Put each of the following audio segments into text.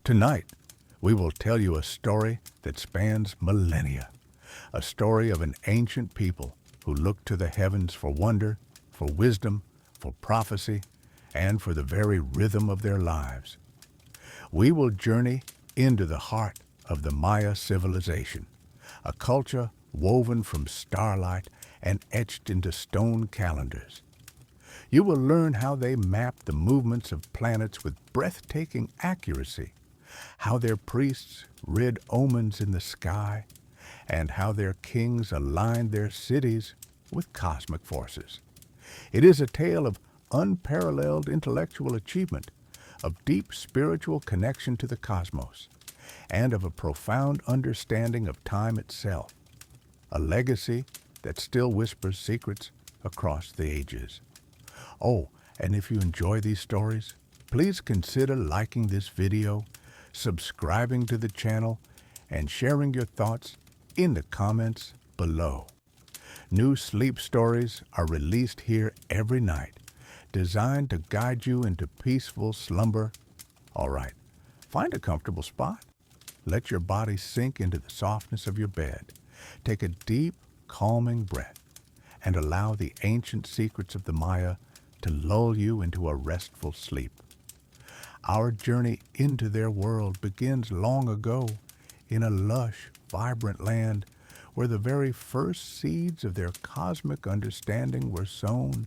Tonight, we will tell you a story that spans millennia, a story of an ancient people who looked to the heavens for wonder, for wisdom, for prophecy, and for the very rhythm of their lives. We will journey into the heart of the Maya civilization, a culture woven from starlight and etched into stone calendars. You will learn how they mapped the movements of planets with breathtaking accuracy, how their priests read omens in the sky, and how their kings aligned their cities with cosmic forces. It is a tale of unparalleled intellectual achievement, of deep spiritual connection to the cosmos, and of a profound understanding of time itself, a legacy that still whispers secrets across the ages. Oh, and if you enjoy these stories, please consider liking this video, subscribing to the channel, and sharing your thoughts in the comments below. New sleep stories are released here every night, designed to guide you into peaceful slumber. All right, find a comfortable spot. Let your body sink into the softness of your bed. Take a deep, calming breath, and allow the ancient secrets of the Maya to lull you into a restful sleep. Our journey into their world begins long ago in a lush, vibrant land where the very first seeds of their cosmic understanding were sown,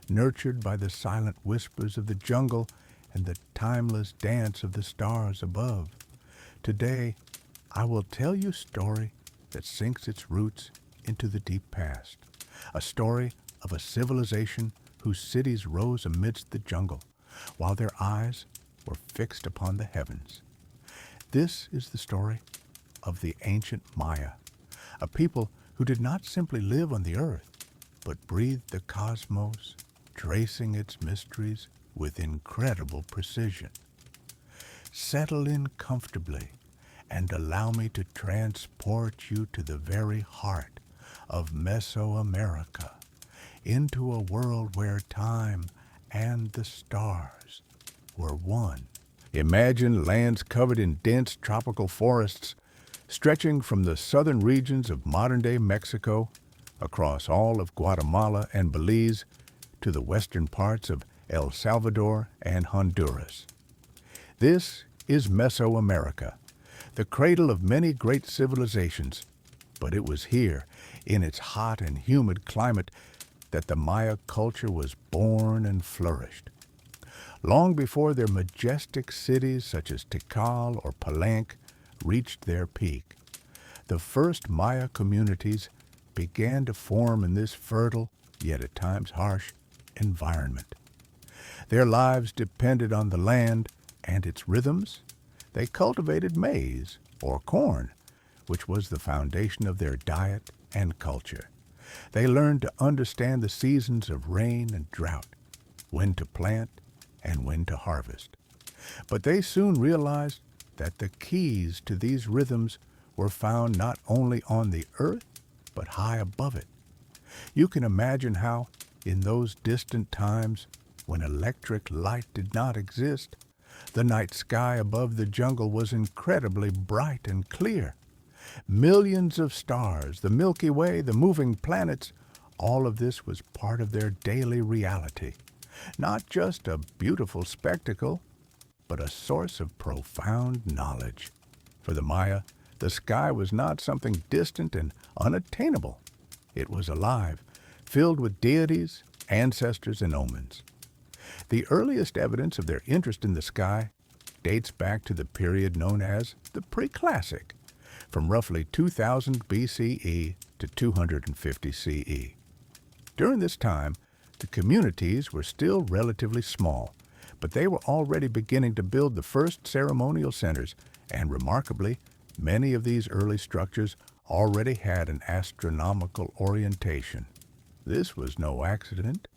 nurtured by the silent whispers of the jungle and the timeless dance of the stars above. Today, I will tell you a story that sinks its roots into the deep past, a story of a civilization whose cities rose amidst the jungle, while their eyes were fixed upon the heavens. This is the story of the ancient Maya, a people who did not simply live on the earth, but breathed the cosmos, tracing its mysteries with incredible precision. Settle in comfortably and allow me to transport you to the very heart of Mesoamerica, into a world where time and the stars were one. Imagine lands covered in dense tropical forests, stretching from the southern regions of modern-day Mexico, across all of Guatemala and Belize, to the western parts of El Salvador and Honduras. This is Mesoamerica, the cradle of many great civilizations, but it was here, in its hot and humid climate, that the Maya culture was born and flourished. Long before their majestic cities such as Tikal or Palenque reached their peak, the first Maya communities began to form in this fertile, yet at times harsh, environment. Their lives depended on the land and its rhythms. They cultivated maize, or corn, which was the foundation of their diet and culture. They learned to understand the seasons of rain and drought, when to plant and when to harvest. But they soon realized that the keys to these rhythms were found not only on the earth, but high above it. You can imagine how, in those distant times when electric light did not exist, the night sky above the jungle was incredibly bright and clear. Millions of stars, the Milky Way, the moving planets, all of this was part of their daily reality. Not just a beautiful spectacle, but a source of profound knowledge. For the Maya, the sky was not something distant and unattainable. It was alive, filled with deities, ancestors, and omens. The earliest evidence of their interest in the sky dates back to the period known as the Pre-Classic, from roughly 2000 BCE to 250 CE. During this time, the communities were still relatively small, but they were already beginning to build the first ceremonial centers, and remarkably, many of these early structures already had an astronomical orientation. This was no accident.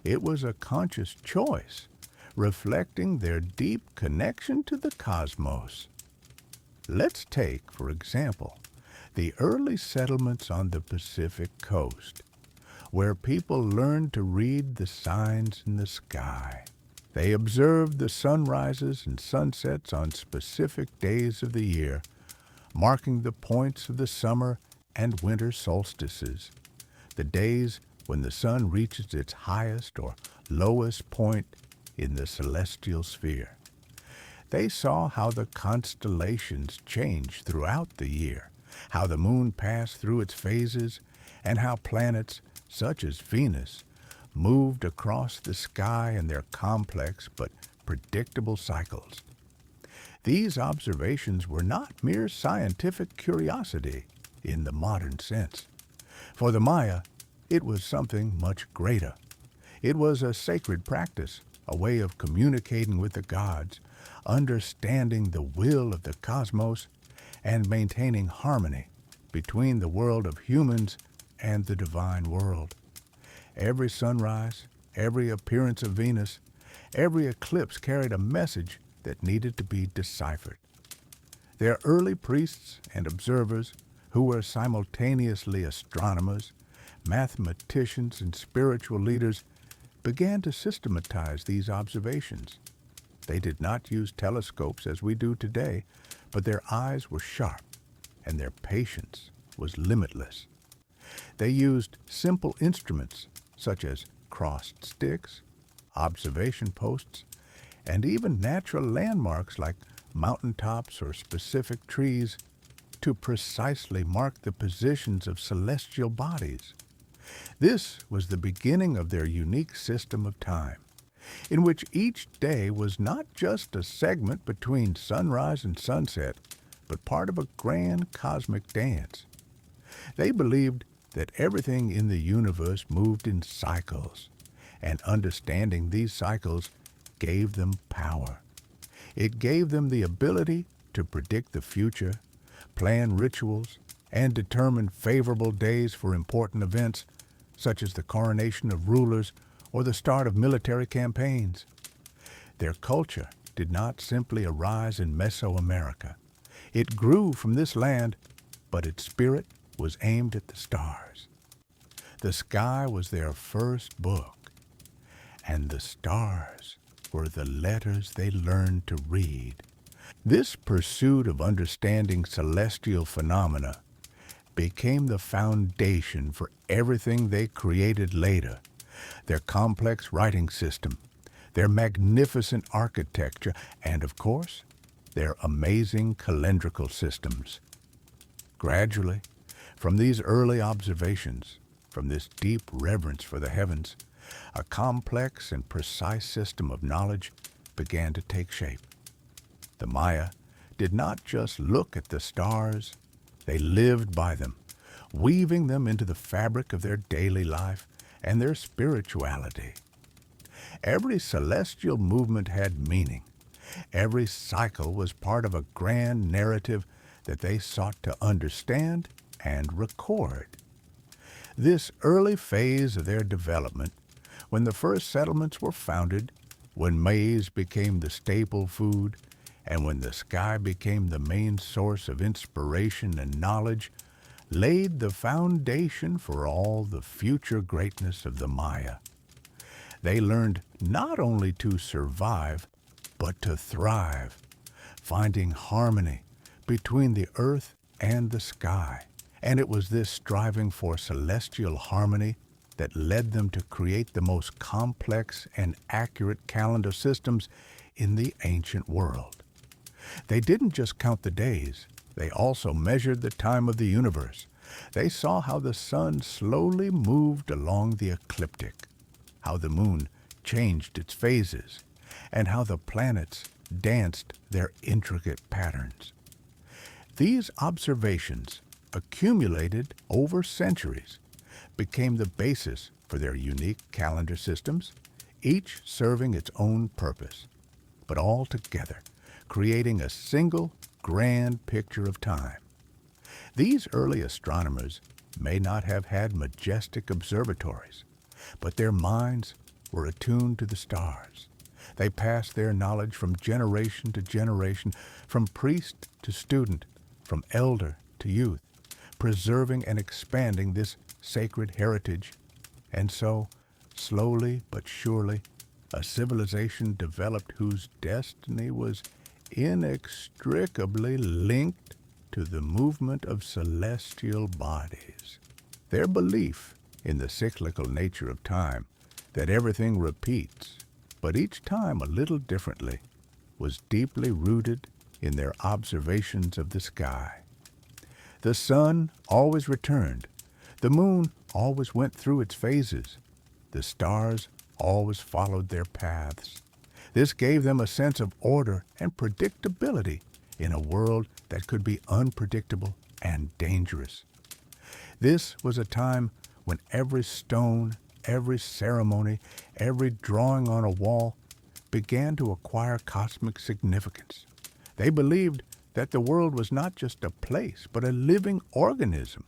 It was a conscious choice, reflecting their deep connection to the cosmos. Let's take, for example, the early settlements on the Pacific coast, where people learned to read the signs in the sky. They observed the sunrises and sunsets on specific days of the year, marking the points of the summer and winter solstices, the days when the sun reaches its highest or lowest point in the celestial sphere. They saw how the constellations changed throughout the year, how the moon passed through its phases, and how planets, such as Venus, moved across the sky in their complex but predictable cycles. These observations were not mere scientific curiosity in the modern sense. For the Maya, it was something much greater. It was a sacred practice, a way of communicating with the gods, understanding the will of the cosmos, and maintaining harmony between the world of humans and the divine world. Every sunrise, every appearance of Venus, every eclipse carried a message that needed to be deciphered. Their early priests and observers, who were simultaneously astronomers, mathematicians, and spiritual leaders, began to systematize these observations. They did not use telescopes as we do today, but their eyes were sharp and their patience was limitless. They used simple instruments such as crossed sticks, observation posts, and even natural landmarks like mountaintops or specific trees to precisely mark the positions of celestial bodies. This was the beginning of their unique system of time, in which each day was not just a segment between sunrise and sunset, but part of a grand cosmic dance. They believed that everything in the universe moved in cycles, and understanding these cycles gave them power. It gave them the ability to predict the future, plan rituals, and determine favorable days for important events, such as the coronation of rulers or the start of military campaigns. Their culture did not simply arise in Mesoamerica. It grew from this land, but its spirit was aimed at the stars. The sky was their first book, and the stars were the letters they learned to read. This pursuit of understanding celestial phenomena became the foundation for everything they created later: their complex writing system, their magnificent architecture, and, of course, their amazing calendrical systems. Gradually, from these early observations, from this deep reverence for the heavens, a complex and precise system of knowledge began to take shape. The Maya did not just look at the stars, they lived by them, weaving them into the fabric of their daily life and their spirituality. Every celestial movement had meaning. Every cycle was part of a grand narrative that they sought to understand and record. This early phase of their development, when the first settlements were founded, when maize became the staple food, and when the sky became the main source of inspiration and knowledge, laid the foundation for all the future greatness of the Maya. They learned not only to survive, but to thrive, finding harmony between the earth and the sky. And it was this striving for celestial harmony that led them to create the most complex and accurate calendar systems in the ancient world. They didn't just count the days, they also measured the time of the universe. They saw how the sun slowly moved along the ecliptic, how the moon changed its phases, and how the planets danced their intricate patterns. These observations, accumulated over centuries, became the basis for their unique calendar systems, each serving its own purpose, but all together creating a single grand picture of time. These early astronomers may not have had majestic observatories, but their minds were attuned to the stars. They passed their knowledge from generation to generation, from priest to student, from elder to youth, preserving and expanding this sacred heritage. And so, slowly but surely, a civilization developed whose destiny was inextricably linked to the movement of celestial bodies. Their belief in the cyclical nature of time, that everything repeats, but each time a little differently, was deeply rooted in their observations of the sky. The sun always returned, the moon always went through its phases, the stars always followed their paths. This gave them a sense of order and predictability in a world that could be unpredictable and dangerous. This was a time when every stone, every ceremony, every drawing on a wall began to acquire cosmic significance. They believed that the world was not just a place, but a living organism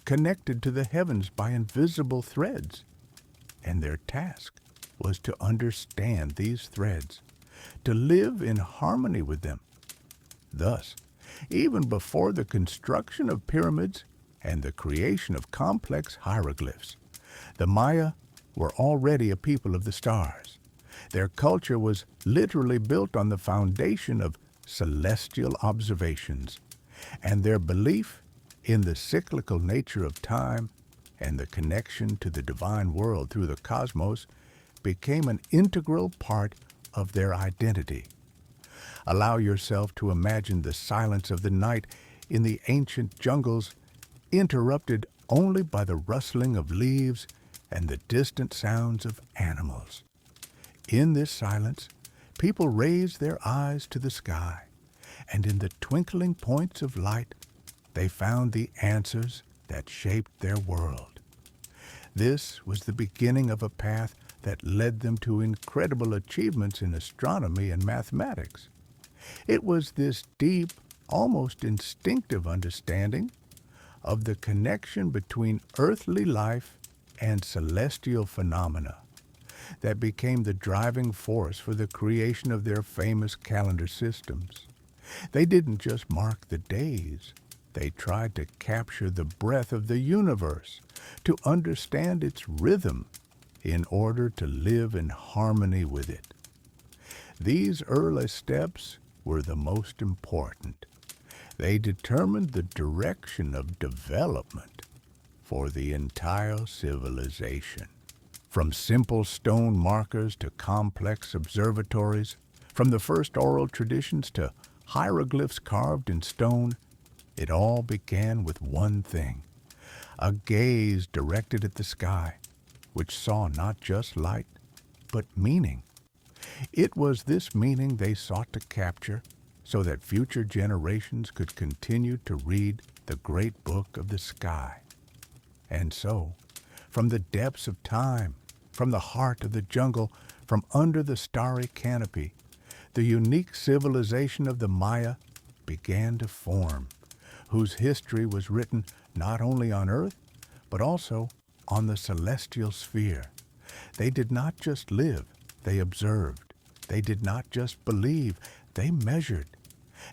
connected to the heavens by invisible threads. And their task was to understand these threads, to live in harmony with them. Thus, even before the construction of pyramids and the creation of complex hieroglyphs, the Maya were already a people of the stars. Their culture was literally built on the foundation of celestial observations, and their belief in the cyclical nature of time and the connection to the divine world through the cosmos became an integral part of their identity. Allow yourself to imagine the silence of the night in the ancient jungles, interrupted only by the rustling of leaves and the distant sounds of animals. In this silence, people raised their eyes to the sky, and in the twinkling points of light, they found the answers that shaped their world. This was the beginning of a path that led them to incredible achievements in astronomy and mathematics. It was this deep, almost instinctive understanding of the connection between earthly life and celestial phenomena that became the driving force for the creation of their famous calendar systems. They didn't just mark the days. They tried to capture the breath of the universe, to understand its rhythm in order to live in harmony with it. These early steps were the most important. They determined the direction of development for the entire civilization. From simple stone markers to complex observatories, from the first oral traditions to hieroglyphs carved in stone, it all began with one thing: a gaze directed at the sky, which saw not just light, but meaning. It was this meaning they sought to capture so that future generations could continue to read the great book of the sky. And so, from the depths of time, from the heart of the jungle, from under the starry canopy, the unique civilization of the Maya began to form, whose history was written not only on Earth, but also on the celestial sphere. They did not just live, they observed. They did not just believe, they measured.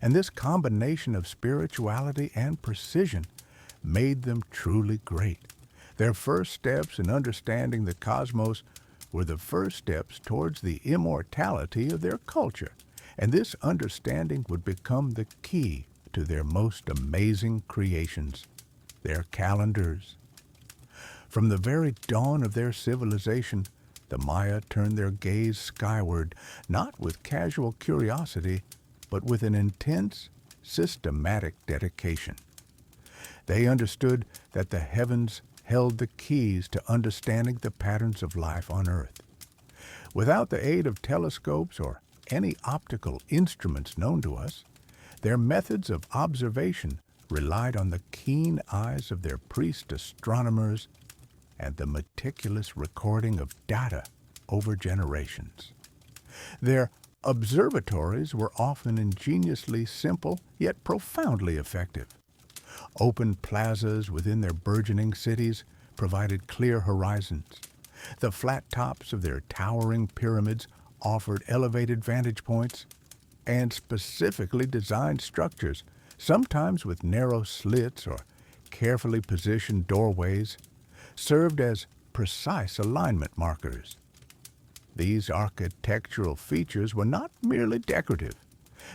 And this combination of spirituality and precision made them truly great. Their first steps in understanding the cosmos were the first steps towards the immortality of their culture, and this understanding would become the key to their most amazing creations, their calendars. From the very dawn of their civilization, the Maya turned their gaze skyward, not with casual curiosity, but with an intense, systematic dedication. They understood that the heavens held the keys to understanding the patterns of life on Earth. Without the aid of telescopes or any optical instruments known to us, their methods of observation relied on the keen eyes of their priest astronomers and the meticulous recording of data over generations. Their observatories were often ingeniously simple, yet profoundly effective. Open plazas within their burgeoning cities provided clear horizons. The flat tops of their towering pyramids offered elevated vantage points, and specifically designed structures, sometimes with narrow slits or carefully positioned doorways, served as precise alignment markers. These architectural features were not merely decorative.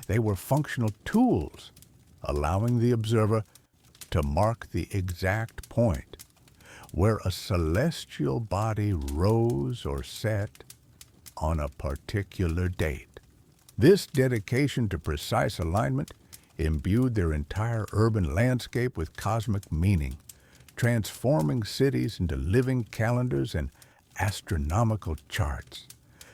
They were functional tools, allowing the observer to mark the exact point where a celestial body rose or set on a particular date. This dedication to precise alignment imbued their entire urban landscape with cosmic meaning, transforming cities into living calendars and astronomical charts.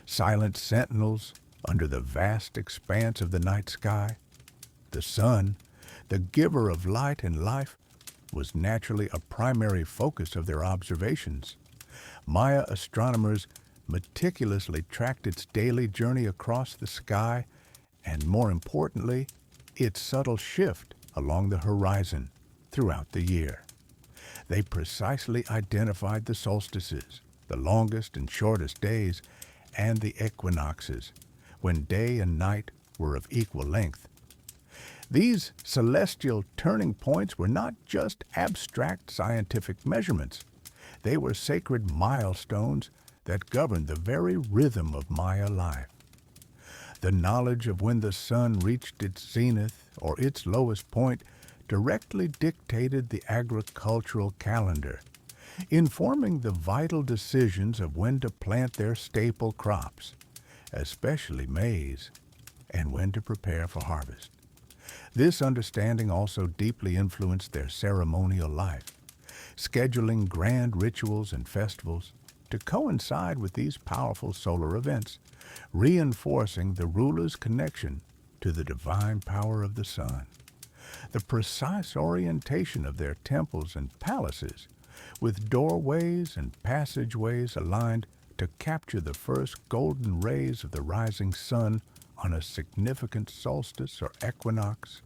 Silent sentinels under the vast expanse of the night sky. The sun, the giver of light and life, was naturally a primary focus of their observations. Maya astronomers meticulously tracked its daily journey across the sky and, more importantly, its subtle shift along the horizon throughout the year. They precisely identified the solstices, the longest and shortest days, and the equinoxes, when day and night were of equal length. These celestial turning points were not just abstract scientific measurements. They were sacred milestones that governed the very rhythm of Maya life. The knowledge of when the sun reached its zenith or its lowest point directly dictated the agricultural calendar, informing the vital decisions of when to plant their staple crops, especially maize, and when to prepare for harvest. This understanding also deeply influenced their ceremonial life, scheduling grand rituals and festivals to coincide with these powerful solar events, reinforcing the ruler's connection to the divine power of the sun. The precise orientation of their temples and palaces, with doorways and passageways aligned to capture the first golden rays of the rising sun on a significant solstice or equinox,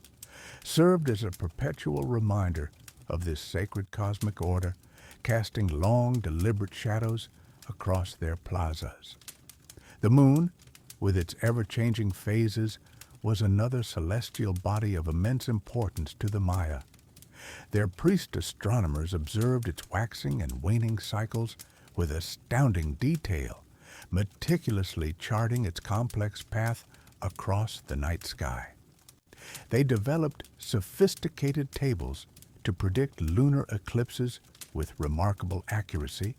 served as a perpetual reminder of this sacred cosmic order, casting long, deliberate shadows across their plazas. The moon, with its ever-changing phases, was another celestial body of immense importance to the Maya. Their priest astronomers observed its waxing and waning cycles with astounding detail, meticulously charting its complex path across the night sky. They developed sophisticated tables to predict lunar eclipses with remarkable accuracy,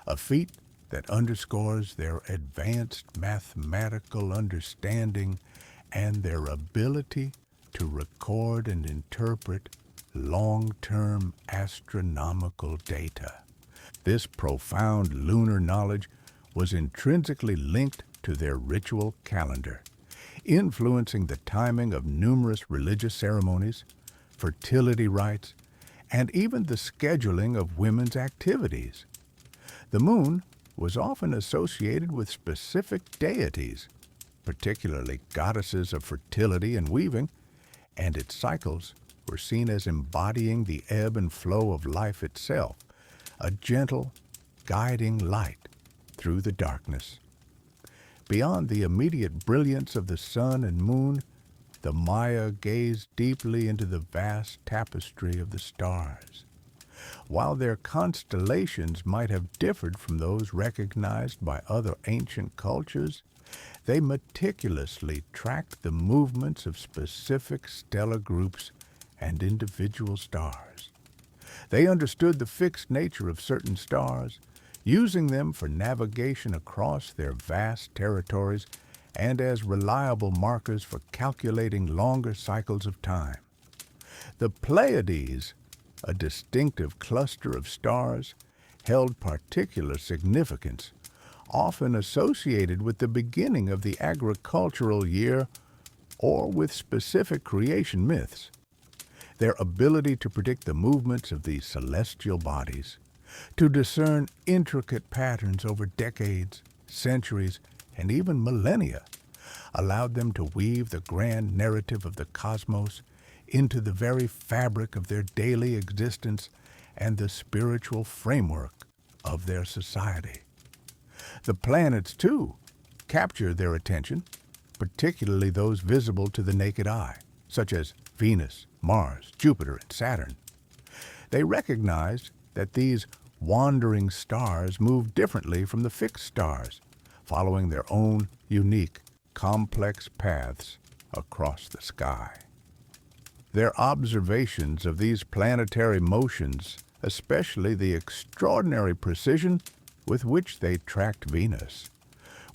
a feat that underscores their advanced mathematical understanding and their ability to record and interpret long-term astronomical data. This profound lunar knowledge was intrinsically linked to their ritual calendar, influencing the timing of numerous religious ceremonies, fertility rites, and even the scheduling of women's activities. The moon was often associated with specific deities, particularly goddesses of fertility and weaving, and its cycles were seen as embodying the ebb and flow of life itself, a gentle, guiding light through the darkness. Beyond the immediate brilliance of the sun and moon, the Maya gazed deeply into the vast tapestry of the stars. While their constellations might have differed from those recognized by other ancient cultures, they meticulously tracked the movements of specific stellar groups and individual stars. They understood the fixed nature of certain stars, using them for navigation across their vast territories and as reliable markers for calculating longer cycles of time. The Pleiades, a distinctive cluster of stars, held particular significance, often associated with the beginning of the agricultural year or with specific creation myths. Their ability to predict the movements of these celestial bodies, to discern intricate patterns over decades, centuries, and even millennia, allowed them to weave the grand narrative of the cosmos into the very fabric of their daily existence and the spiritual framework of their society. The planets, too, capture their attention, particularly those visible to the naked eye, such as Venus, Mars, Jupiter, and Saturn. They recognized that these wandering stars move differently from the fixed stars, following their own unique, complex paths across the sky. Their observations of these planetary motions, especially the extraordinary precision with which they tracked Venus,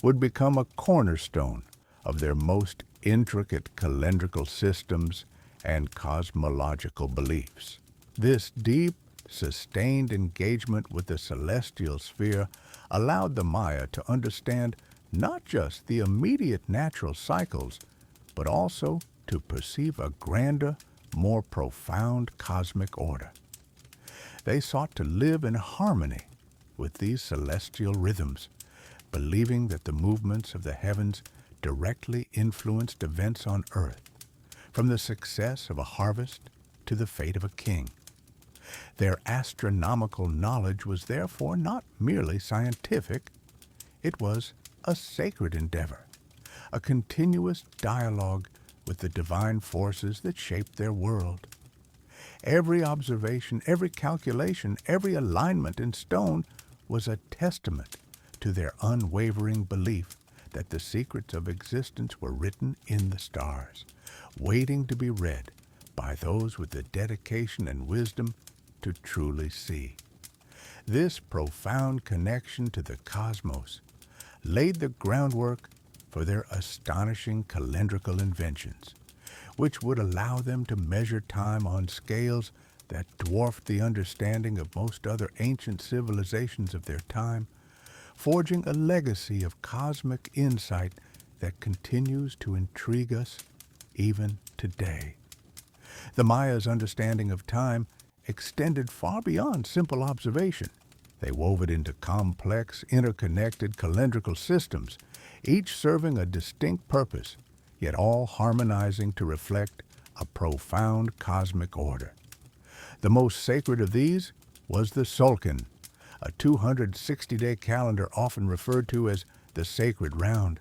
would become a cornerstone of their most intricate calendrical systems and cosmological beliefs. This deep, sustained engagement with the celestial sphere allowed the Maya to understand not just the immediate natural cycles, but also to perceive a grander, more profound cosmic order. They sought to live in harmony with these celestial rhythms, believing that the movements of the heavens directly influenced events on earth, from the success of a harvest to the fate of a king. Their astronomical knowledge was therefore not merely scientific, it was a sacred endeavor, a continuous dialogue with the divine forces that shaped their world. Every observation, every calculation, every alignment in stone was a testament to their unwavering belief that the secrets of existence were written in the stars, waiting to be read by those with the dedication and wisdom to truly see. This profound connection to the cosmos laid the groundwork for their astonishing calendrical inventions, which would allow them to measure time on scales that dwarfed the understanding of most other ancient civilizations of their time, forging a legacy of cosmic insight that continues to intrigue us even today. The Maya's understanding of time extended far beyond simple observation. They wove it into complex, interconnected calendrical systems, each serving a distinct purpose, yet all harmonizing to reflect a profound cosmic order. The most sacred of these was the Tzolkin, a 260-day calendar often referred to as the Sacred Round.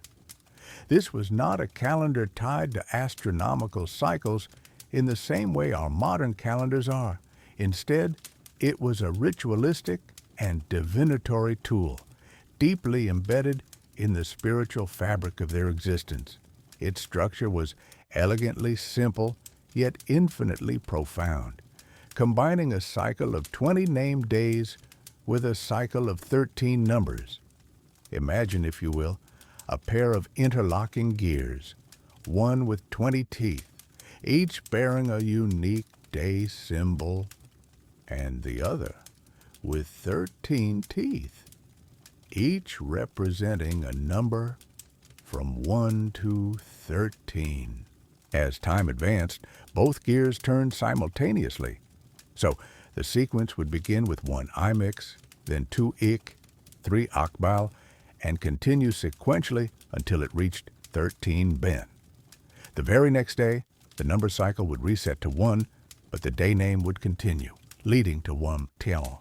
This was not a calendar tied to astronomical cycles in the same way our modern calendars are. Instead, it was a ritualistic and divinatory tool, deeply embedded in the spiritual fabric of their existence. Its structure was elegantly simple, yet infinitely profound, combining a cycle of 20 named days with a cycle of 13 numbers. Imagine, if you will, a pair of interlocking gears, one with 20 teeth, each bearing a unique day symbol, and the other with 13 teeth, each representing a number from 1 to 13. As time advanced, both gears turned simultaneously. So the sequence would begin with 1 Imix, then 2 Ik, 3 Akbal, and continue sequentially until it reached 13 Ben. The very next day, the number cycle would reset to 1, but the day name would continue, leading to 1 Tian.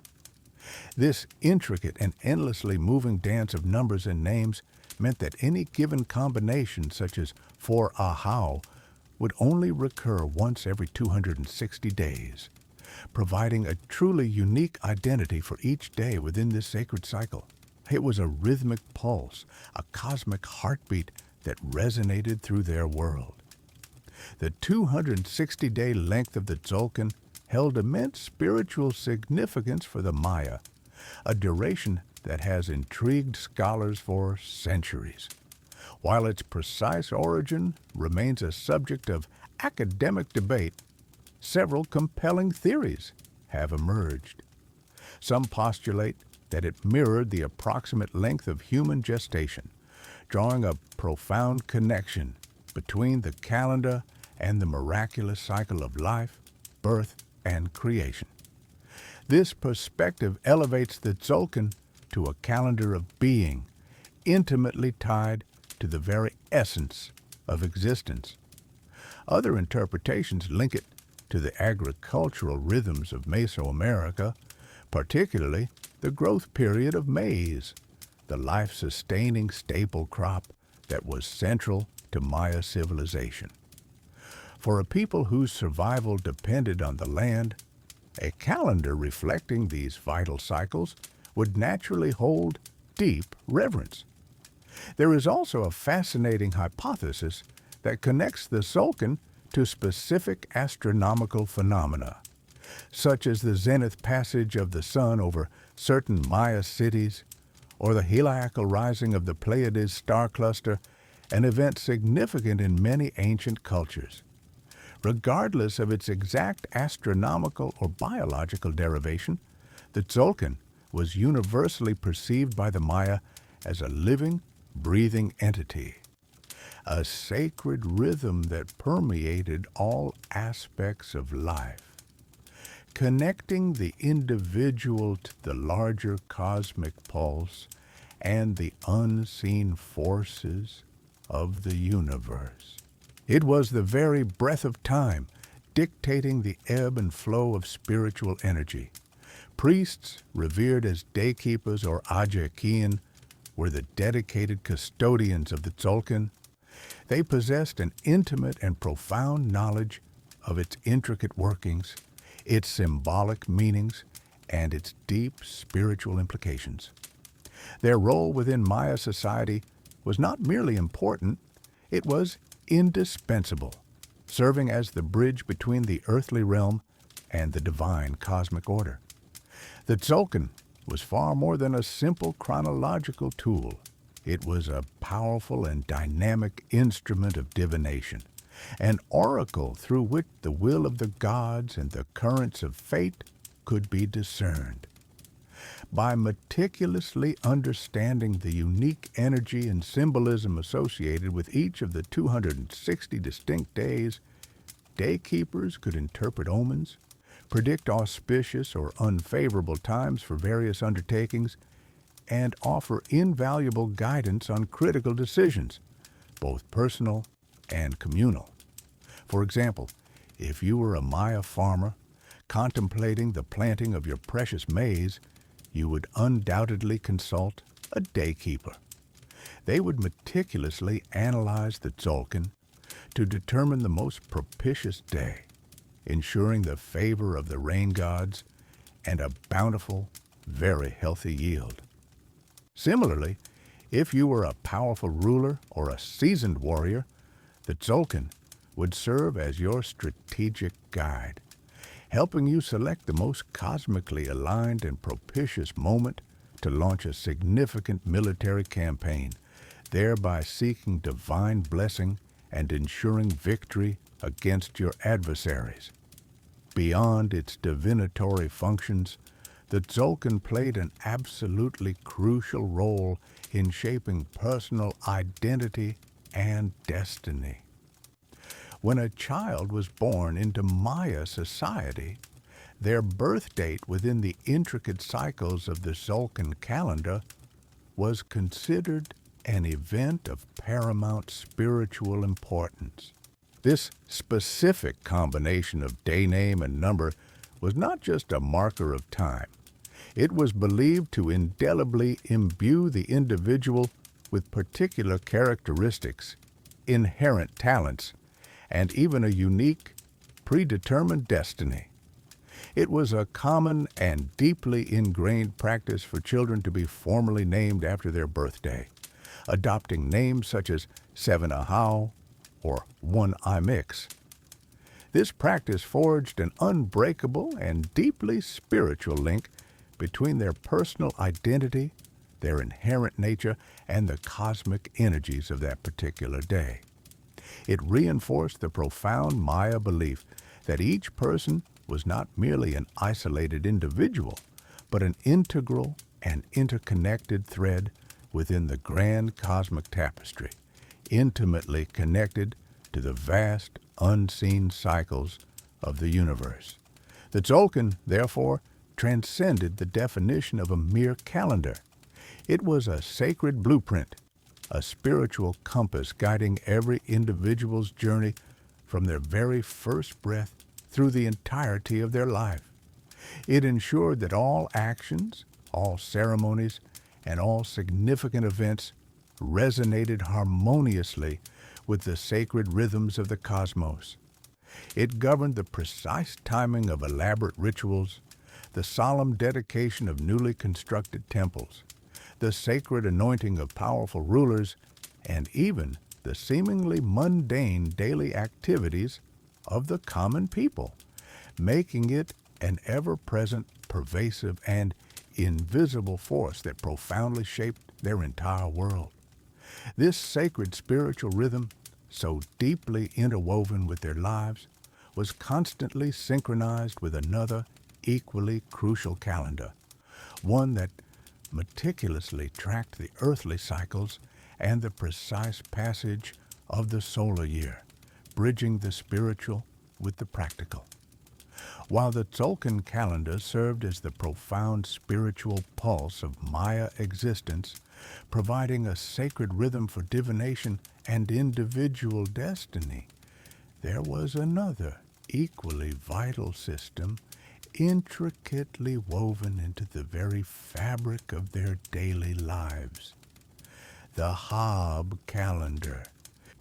This intricate and endlessly moving dance of numbers and names meant that any given combination, such as 4 Ahau, would only recur once every 260 days, providing a truly unique identity for each day within this sacred cycle. It was a rhythmic pulse, a cosmic heartbeat that resonated through their world. The 260-day length of the Tzolkin held immense spiritual significance for the Maya, a duration that has intrigued scholars for centuries. While its precise origin remains a subject of academic debate, several compelling theories have emerged. Some postulate that it mirrored the approximate length of human gestation, drawing a profound connection between the calendar and the miraculous cycle of life, birth, and creation. This perspective elevates the Tzolkin to a calendar of being, intimately tied to the very essence of existence. Other interpretations link it to the agricultural rhythms of Mesoamerica, particularly the growth period of maize, the life-sustaining staple crop that was central to Maya civilization. For a people whose survival depended on the land, a calendar reflecting these vital cycles would naturally hold deep reverence. There is also a fascinating hypothesis that connects the Tzolkin to specific astronomical phenomena, such as the zenith passage of the sun over certain Maya cities, or the heliacal rising of the Pleiades star cluster, an event significant in many ancient cultures. Regardless of its exact astronomical or biological derivation, the Tzolkin was universally perceived by the Maya as a living, breathing entity, a sacred rhythm that permeated all aspects of life, connecting the individual to the larger cosmic pulse and the unseen forces of the universe. It was the very breath of time dictating the ebb and flow of spiritual energy. Priests, revered as daykeepers or ajakian, were the dedicated custodians of the Tzolkin. They possessed an intimate and profound knowledge of its intricate workings, its symbolic meanings, and its deep spiritual implications. Their role within Maya society was not merely important, it was indispensable, serving as the bridge between the earthly realm and the divine cosmic order. The Tzolkin was far more than a simple chronological tool. It was a powerful and dynamic instrument of divination, an oracle through which the will of the gods and the currents of fate could be discerned. By meticulously understanding the unique energy and symbolism associated with each of the 260 distinct days, daykeepers could interpret omens, predict auspicious or unfavorable times for various undertakings, and offer invaluable guidance on critical decisions, both personal and communal. For example, if you were a Maya farmer contemplating the planting of your precious maize, you would undoubtedly consult a daykeeper. They would meticulously analyze the Tzolkin to determine the most propitious day, ensuring the favor of the rain gods and a bountiful, very healthy yield. Similarly, if you were a powerful ruler or a seasoned warrior, the Tzolkin would serve as your strategic guide, helping you select the most cosmically aligned and propitious moment to launch a significant military campaign, thereby seeking divine blessing and ensuring victory against your adversaries. Beyond its divinatory functions, the Tzolkin played an absolutely crucial role in shaping personal identity and destiny. When a child was born into Maya society, their birth date within the intricate cycles of the Tzolkin calendar was considered an event of paramount spiritual importance. This specific combination of day name and number was not just a marker of time. It was believed to indelibly imbue the individual with particular characteristics, inherent talents, and even a unique, predetermined destiny. It was a common and deeply ingrained practice for children to be formally named after their birthday, adopting names such as Seven Ahau or One Imix. This practice forged an unbreakable and deeply spiritual link between their personal identity, their inherent nature, and the cosmic energies of that particular day. It reinforced the profound Maya belief that each person was not merely an isolated individual, but an integral and interconnected thread within the grand cosmic tapestry, intimately connected to the vast, unseen cycles of the universe. The Tzolkin, therefore, transcended the definition of a mere calendar. It was a sacred blueprint, a spiritual compass guiding every individual's journey from their very first breath through the entirety of their life. It ensured that all actions, all ceremonies, and all significant events resonated harmoniously with the sacred rhythms of the cosmos. It governed the precise timing of elaborate rituals, the solemn dedication of newly constructed temples, the sacred anointing of powerful rulers, and even the seemingly mundane daily activities of the common people, making it an ever-present, pervasive, and invisible force that profoundly shaped their entire world. This sacred spiritual rhythm, so deeply interwoven with their lives, was constantly synchronized with another equally crucial calendar, one that meticulously tracked the earthly cycles and the precise passage of the solar year, bridging the spiritual with the practical. While the Tzolkin calendar served as the profound spiritual pulse of Maya existence, providing a sacred rhythm for divination and individual destiny, there was another equally vital system intricately woven into the very fabric of their daily lives: the Haab calendar.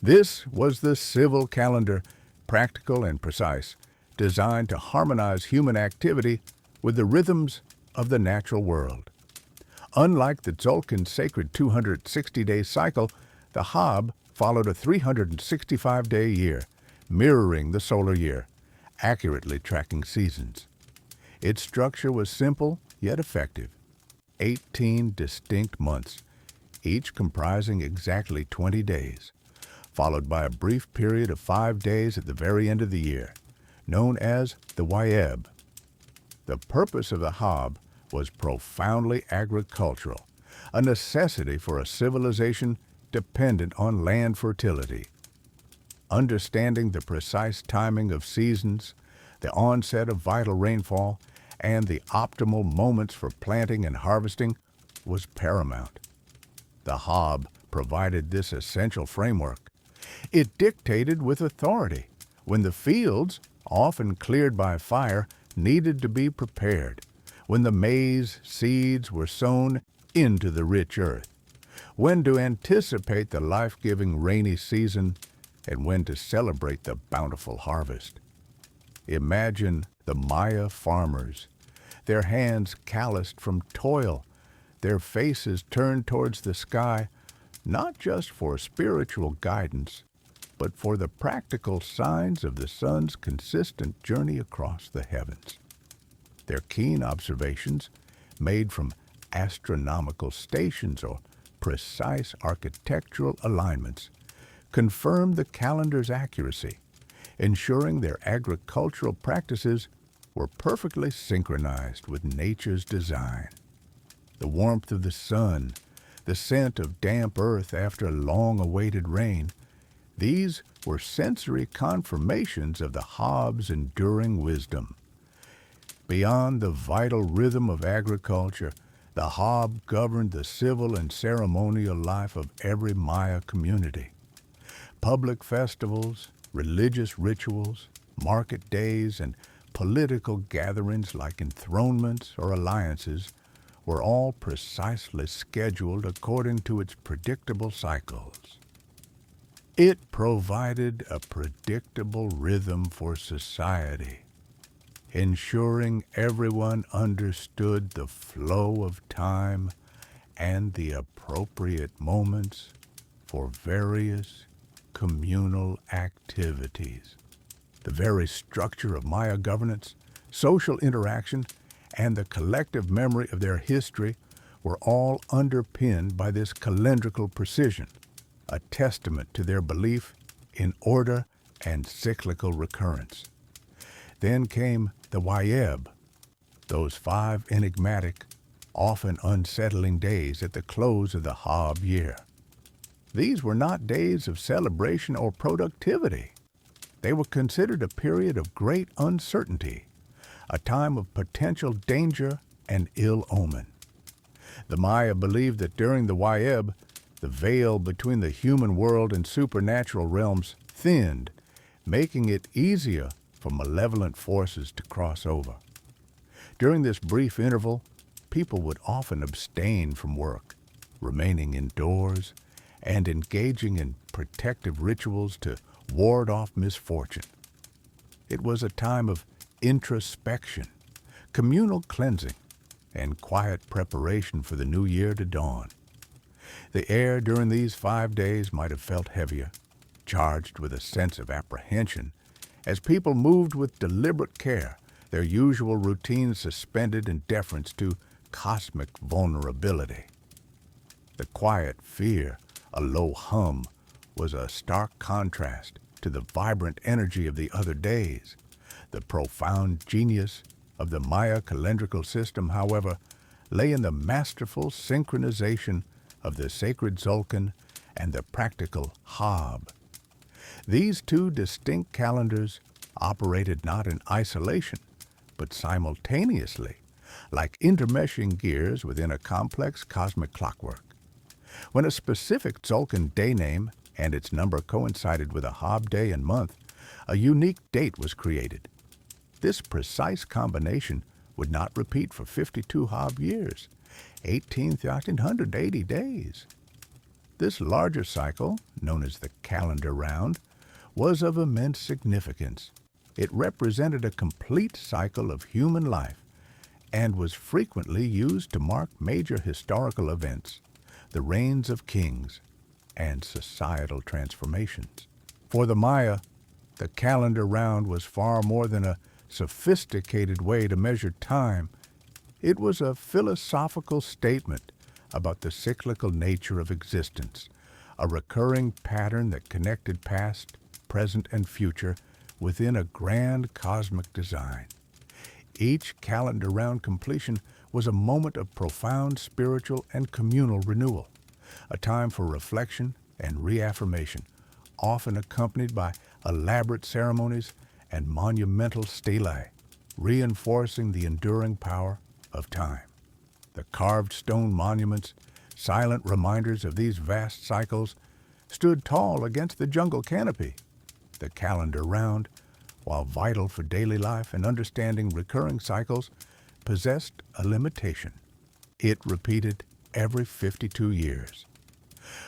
This was the civil calendar, practical and precise, designed to harmonize human activity with the rhythms of the natural world. Unlike the Tzolkin sacred 260-day cycle, the Haab followed a 365-day year, mirroring the solar year, accurately tracking seasons. Its structure was simple yet effective: 18 distinct months, each comprising exactly 20 days, followed by a brief period of 5 days at the very end of the year, known as the Wayeb. The purpose of the Haab was profoundly agricultural, a necessity for a civilization dependent on land fertility. Understanding the precise timing of seasons, the onset of vital rainfall, and the optimal moments for planting and harvesting was paramount. The Haab provided this essential framework. It dictated with authority when the fields, often cleared by fire, needed to be prepared, when the maize seeds were sown into the rich earth, when to anticipate the life-giving rainy season, and when to celebrate the bountiful harvest. Imagine the Maya farmers, their hands calloused from toil, their faces turned towards the sky, not just for spiritual guidance, but for the practical signs of the sun's consistent journey across the heavens. Their keen observations, made from astronomical stations or precise architectural alignments, confirmed the calendar's accuracy, ensuring their agricultural practices were perfectly synchronized with nature's design. The warmth of the sun, the scent of damp earth after long-awaited rain, these were sensory confirmations of the Haab's enduring wisdom. Beyond the vital rhythm of agriculture, the Haab governed the civil and ceremonial life of every Maya community. Public festivals, religious rituals, market days, and political gatherings like enthronements or alliances were all precisely scheduled according to its predictable cycles. It provided a predictable rhythm for society, ensuring everyone understood the flow of time and the appropriate moments for various communal activities. The very structure of Maya governance, social interaction, and the collective memory of their history were all underpinned by this calendrical precision, a testament to their belief in order and cyclical recurrence. Then came the Wayeb, those 5 enigmatic, often unsettling days at the close of the Haab year. These were not days of celebration or productivity. They were considered a period of great uncertainty, a time of potential danger and ill omen. The Maya believed that during the Wayeb, the veil between the human world and supernatural realms thinned, making it easier for malevolent forces to cross over. During this brief interval, people would often abstain from work, remaining indoors and engaging in protective rituals to ward off misfortune. It was a time of introspection, communal cleansing, and quiet preparation for the new year to dawn. The air during these 5 days might have felt heavier, charged with a sense of apprehension, as people moved with deliberate care, their usual routines suspended in deference to cosmic vulnerability. The quiet fear, a low hum, was a stark contrast to the vibrant energy of the other days. The profound genius of the Maya calendrical system, however, lay in the masterful synchronization of the sacred Tzolkin and the practical Haab. These two distinct calendars operated not in isolation, but simultaneously, like intermeshing gears within a complex cosmic clockwork. When a specific Tzolkin day name and its number coincided with a Haab day and month, a unique date was created. This precise combination would not repeat for 52 Haab years, 1,880 days. This larger cycle, known as the calendar round, was of immense significance. It represented a complete cycle of human life and was frequently used to mark major historical events, the reigns of kings, and societal transformations. For the Maya, the calendar round was far more than a sophisticated way to measure time. It was a philosophical statement about the cyclical nature of existence, a recurring pattern that connected past, present, and future within a grand cosmic design. Each calendar round completion was a moment of profound spiritual and communal renewal, a time for reflection and reaffirmation, often accompanied by elaborate ceremonies and monumental stelae, reinforcing the enduring power of time. The carved stone monuments, silent reminders of these vast cycles, stood tall against the jungle canopy. The calendar round, while vital for daily life and understanding recurring cycles, possessed a limitation. It repeated every 52 years.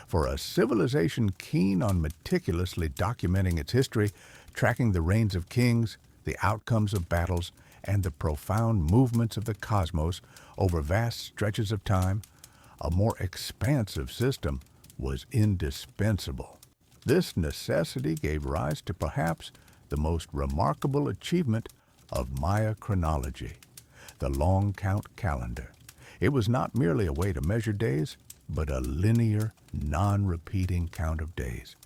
For a civilization keen on meticulously documenting its history, tracking the reigns of kings, the outcomes of battles, and the profound movements of the cosmos over vast stretches of time, a more expansive system was indispensable. This necessity gave rise to perhaps the most remarkable achievement of Maya chronology, the long count calendar. It was not merely a way to measure days, but a linear, non-repeating count of days,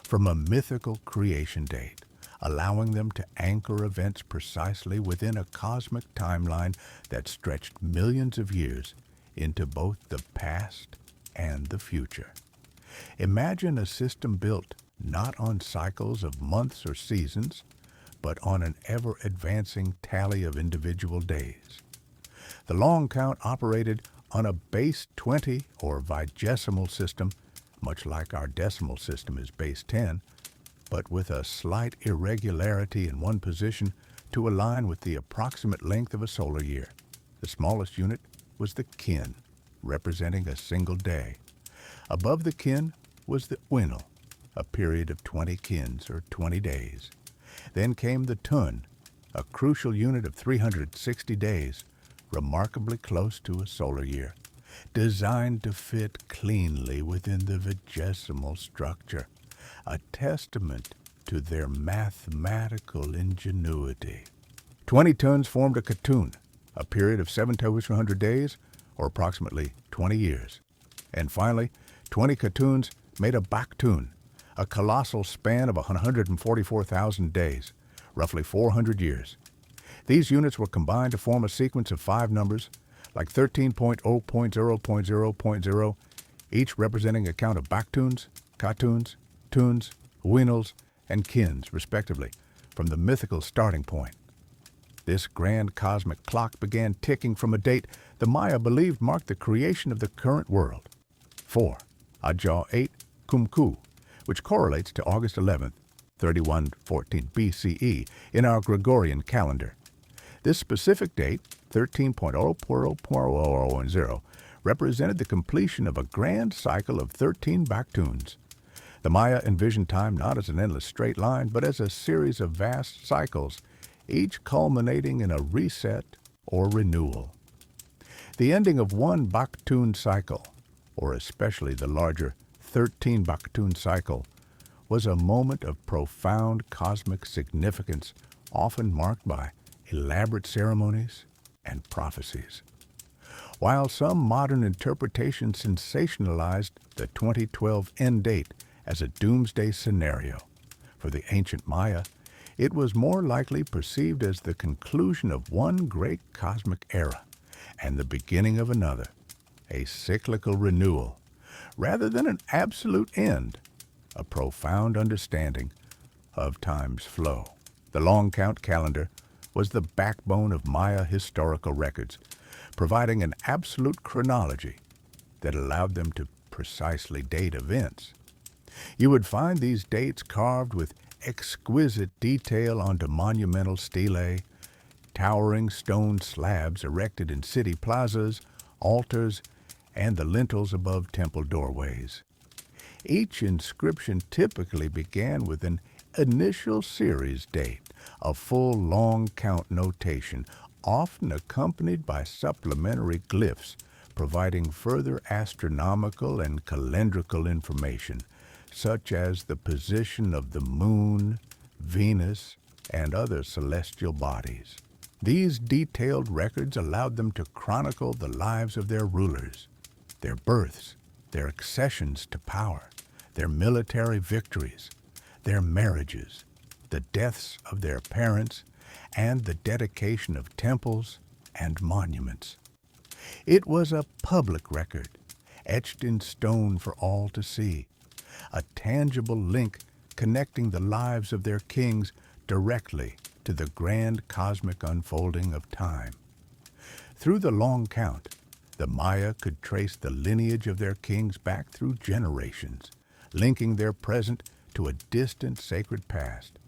from a mythical creation date, allowing them to anchor events precisely within a cosmic timeline that stretched millions of years into both the past and the future. Imagine a system built not on cycles of months or seasons, but on an ever-advancing tally of individual days. The long count operated on a base 20 or vigesimal system, much like our decimal system is base 10, but with a slight irregularity in one position to align with the approximate length of a solar year. The smallest unit was the kin, representing a single day. Above the kin was the winal, a period of 20 kins or 20 days. Then came the tun, a crucial unit of 360 days, remarkably close to a solar year, designed to fit cleanly within the vigesimal structure, a testament to their mathematical ingenuity. 20 tuns formed a katun, a period of 7,200 days, or approximately 20 years. And finally, 20 katuns made a baktun, a colossal span of 144,000 days, roughly 400 years. These units were combined to form a sequence of 5 numbers, like 13.0.0.0.0, each representing a count of baktuns, katuns, tuns, winals, and kins, respectively, from the mythical starting point. This grand cosmic clock began ticking from a date the Maya believed marked the creation of the current world, 4, Ajah 8, Kumku, which correlates to August 11th, 3114 BCE in our Gregorian calendar. This specific date, 13.0.0.0.0, represented the completion of a grand cycle of 13 baktuns. The Maya envisioned time not as an endless straight line, but as a series of vast cycles, each culminating in a reset or renewal. The ending of one Baktun cycle, or especially the larger 13 Baktun cycle, was a moment of profound cosmic significance, often marked by elaborate ceremonies and prophecies. While some modern interpretations sensationalized the 2012 end date as a doomsday scenario, for the ancient Maya, it was more likely perceived as the conclusion of one great cosmic era and the beginning of another, a cyclical renewal, rather than an absolute end, a profound understanding of time's flow. The long count calendar was the backbone of Maya historical records, providing an absolute chronology that allowed them to precisely date events. You would find these dates carved with exquisite detail onto monumental stelae, towering stone slabs erected in city plazas, altars, and the lintels above temple doorways. Each inscription typically began with an initial series date, a full long count notation, often accompanied by supplementary glyphs providing further astronomical and calendrical information, such as the position of the moon, Venus, and other celestial bodies. These detailed records allowed them to chronicle the lives of their rulers, their births, their accessions to power, their military victories, their marriages, the deaths of their parents, and the dedication of temples and monuments. It was a public record, etched in stone for all to see, a tangible link connecting the lives of their kings directly to the grand cosmic unfolding of time. Through the long count, the Maya could trace the lineage of their kings back through generations, linking their present to a distant sacred past.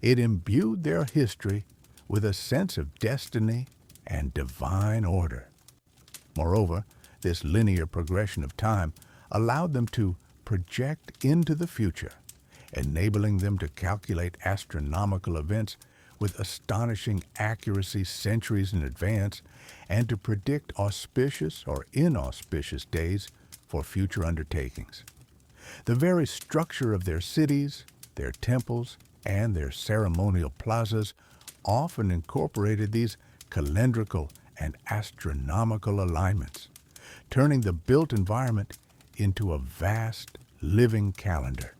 It imbued their history with a sense of destiny and divine order. Moreover, this linear progression of time allowed them to project into the future, enabling them to calculate astronomical events with astonishing accuracy centuries in advance and to predict auspicious or inauspicious days for future undertakings. The very structure of their cities, their temples, and their ceremonial plazas often incorporated these calendrical and astronomical alignments, turning the built environment into a vast living calendar.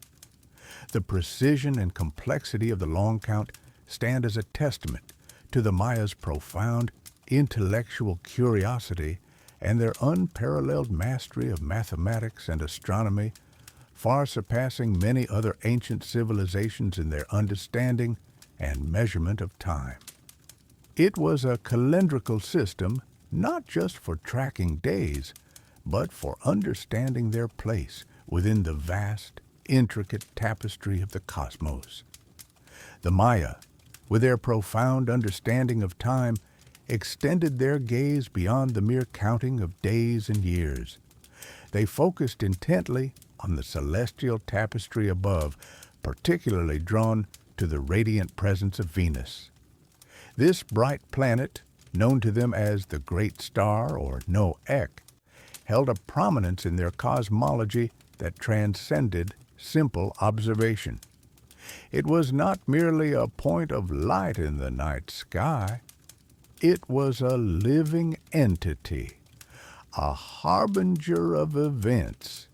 The precision and complexity of the long count stand as a testament to the Maya's profound intellectual curiosity and their unparalleled mastery of mathematics and astronomy, far surpassing many other ancient civilizations in their understanding and measurement of time. It was a calendrical system not just for tracking days, but for understanding their place within the vast, intricate tapestry of the cosmos. The Maya, with their profound understanding of time, extended their gaze beyond the mere counting of days and years. They focused intently on the celestial tapestry above, particularly drawn to the radiant presence of Venus. This bright planet, known to them as the Great Star or No-Ek, held a prominence in their cosmology that transcended simple observation. It was not merely a point of light in the night sky. It was a living entity, a harbinger of events,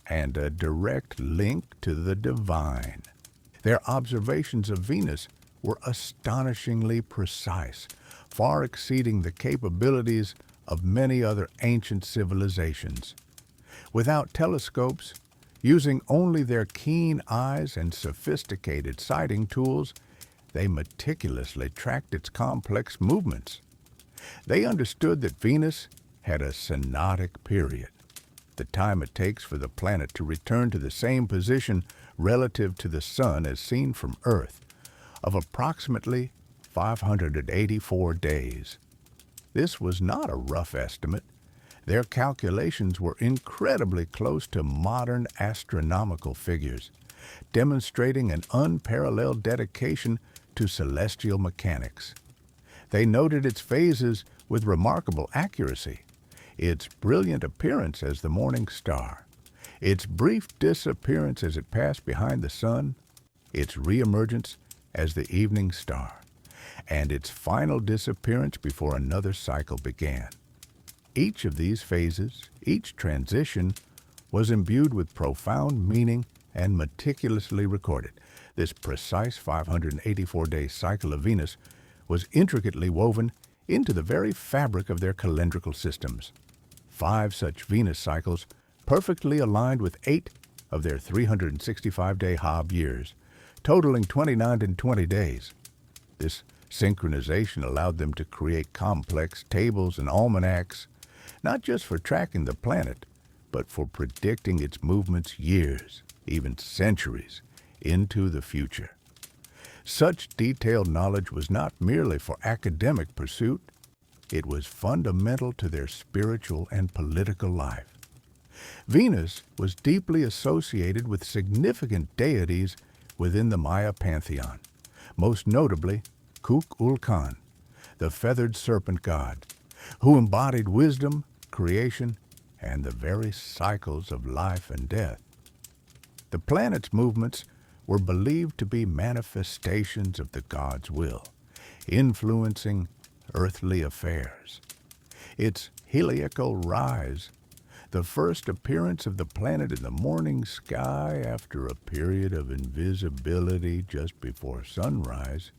and a direct link to the divine. Their observations of Venus were astonishingly precise, far exceeding the capabilities of many other ancient civilizations. Without telescopes, using only their keen eyes and sophisticated sighting tools, they meticulously tracked its complex movements. They understood that Venus had a synodic period, the time it takes for the planet to return to the same position relative to the Sun as seen from Earth, of approximately 584 days. This was not a rough estimate. Their calculations were incredibly close to modern astronomical figures, demonstrating an unparalleled dedication to celestial mechanics. They noted its phases with remarkable accuracy, its brilliant appearance as the morning star, its brief disappearance as it passed behind the sun, its reemergence as the evening star, and its final disappearance before another cycle began. Each of these phases, each transition, was imbued with profound meaning and meticulously recorded. This precise 584-day cycle of Venus was intricately woven into the very fabric of their calendrical systems. 5 such Venus cycles perfectly aligned with 8 of their 365-day Haab years, totaling 29 and 20 days. This synchronization allowed them to create complex tables and almanacs, not just for tracking the planet, but for predicting its movements years, even centuries, into the future. Such detailed knowledge was not merely for academic pursuit, it was fundamental to their spiritual and political life. Venus was deeply associated with significant deities within the Maya pantheon, most notably Kukulkan, the feathered serpent god, who embodied wisdom, creation, and the very cycles of life and death. The planet's movements were believed to be manifestations of the god's will, influencing earthly affairs. Its heliacal rise, the first appearance of the planet in the morning sky after a period of invisibility just before sunrise,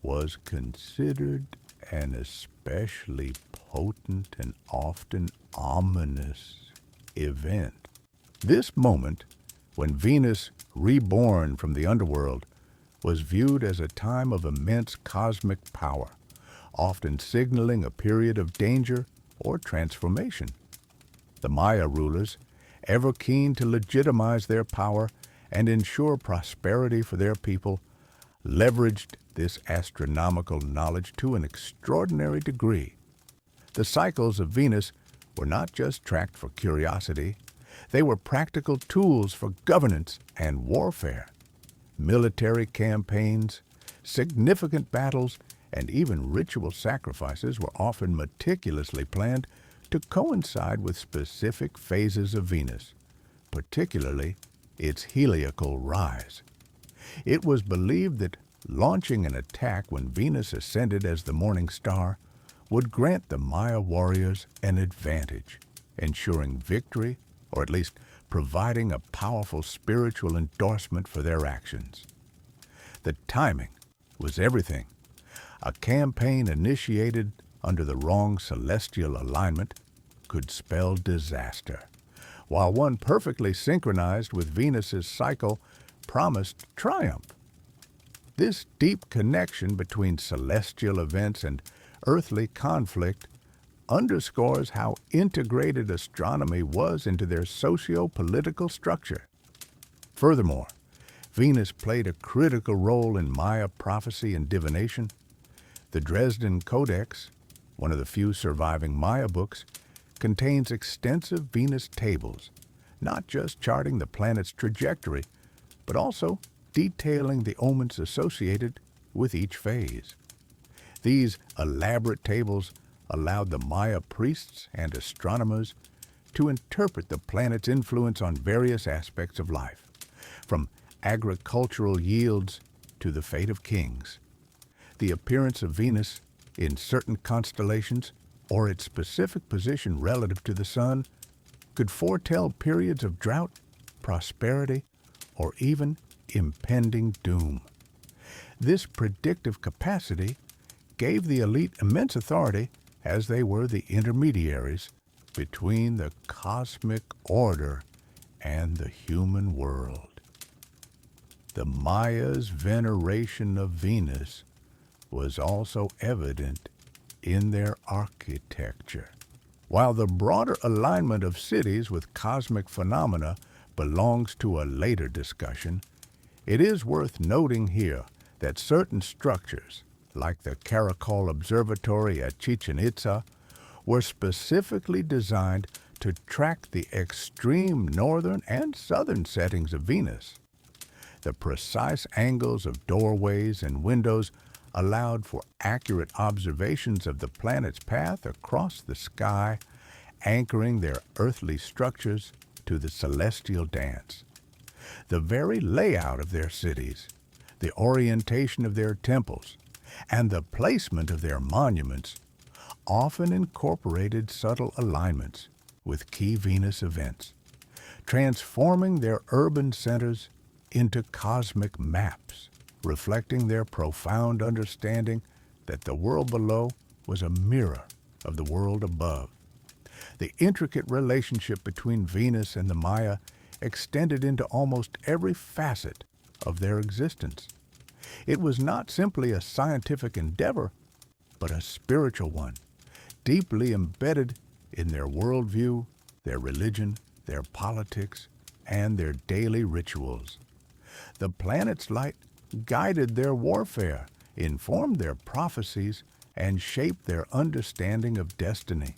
was considered an especially potent and often ominous event. This moment, when Venus, reborn from the underworld, was viewed as a time of immense cosmic power, often signaling a period of danger or transformation. The Maya rulers, ever keen to legitimize their power and ensure prosperity for their people, leveraged this astronomical knowledge to an extraordinary degree. The cycles of Venus were not just tracked for curiosity, they were practical tools for governance and warfare. Military campaigns, significant battles, and even ritual sacrifices were often meticulously planned to coincide with specific phases of Venus, particularly its heliacal rise. It was believed that launching an attack when Venus ascended as the morning star would grant the Maya warriors an advantage, ensuring victory or at least providing a powerful spiritual endorsement for their actions. The timing was everything. A campaign initiated under the wrong celestial alignment could spell disaster, while one perfectly synchronized with Venus's cycle promised triumph. This deep connection between celestial events and earthly conflict underscores how integrated astronomy was into their socio-political structure. Furthermore, Venus played a critical role in Maya prophecy and divination. The Dresden Codex, one of the few surviving Maya books, contains extensive Venus tables, not just charting the planet's trajectory, but also detailing the omens associated with each phase. These elaborate tables allowed the Maya priests and astronomers to interpret the planet's influence on various aspects of life, from agricultural yields to the fate of kings. The appearance of Venus in certain constellations or its specific position relative to the sun could foretell periods of drought, prosperity, or even impending doom. This predictive capacity gave the elite immense authority, as they were the intermediaries between the cosmic order and the human world. The Mayas' veneration of Venus was also evident in their architecture. While the broader alignment of cities with cosmic phenomena belongs to a later discussion, it is worth noting here that certain structures, like the Caracol Observatory at Chichen Itza, were specifically designed to track the extreme northern and southern settings of Venus. The precise angles of doorways and windows allowed for accurate observations of the planet's path across the sky anchoring their earthly structures to the celestial dance. The very layout of their cities, the orientation of their temples, and the placement of their monuments often incorporated subtle alignments with key Venus events, transforming their urban centers into cosmic maps, reflecting their profound understanding that the world below was a mirror of the world above. The intricate relationship between Venus and the Maya extended into almost every facet of their existence. It was not simply a scientific endeavor, but a spiritual one, deeply embedded in their worldview, their religion, their politics, and their daily rituals. The planet's light guided their warfare, informed their prophecies, and shaped their understanding of destiny.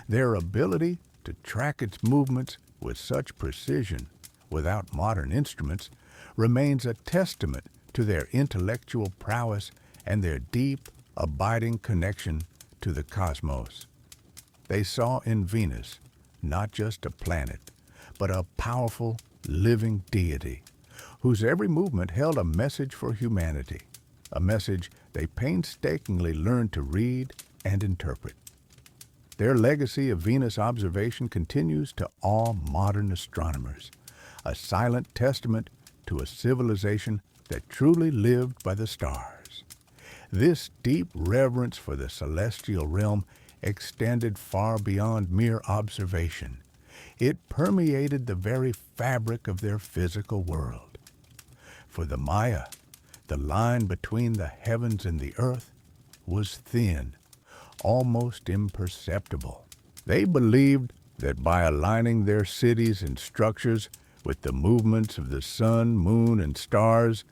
Their ability to track its movements with such precision without modern instruments remains a testament to their intellectual prowess and their deep, abiding connection to the cosmos. They saw in Venus not just a planet, but a powerful, living deity whose every movement held a message for humanity, a message they painstakingly learned to read and interpret. Their legacy of Venus observation continues to awe modern astronomers, a silent testament to a civilization that truly lived by the stars. This deep reverence for the celestial realm extended far beyond mere observation. It permeated the very fabric of their physical world. For the Maya, the line between the heavens and the earth was thin, almost imperceptible. They believed that by aligning their cities and structures with the movements of the sun, moon, and stars,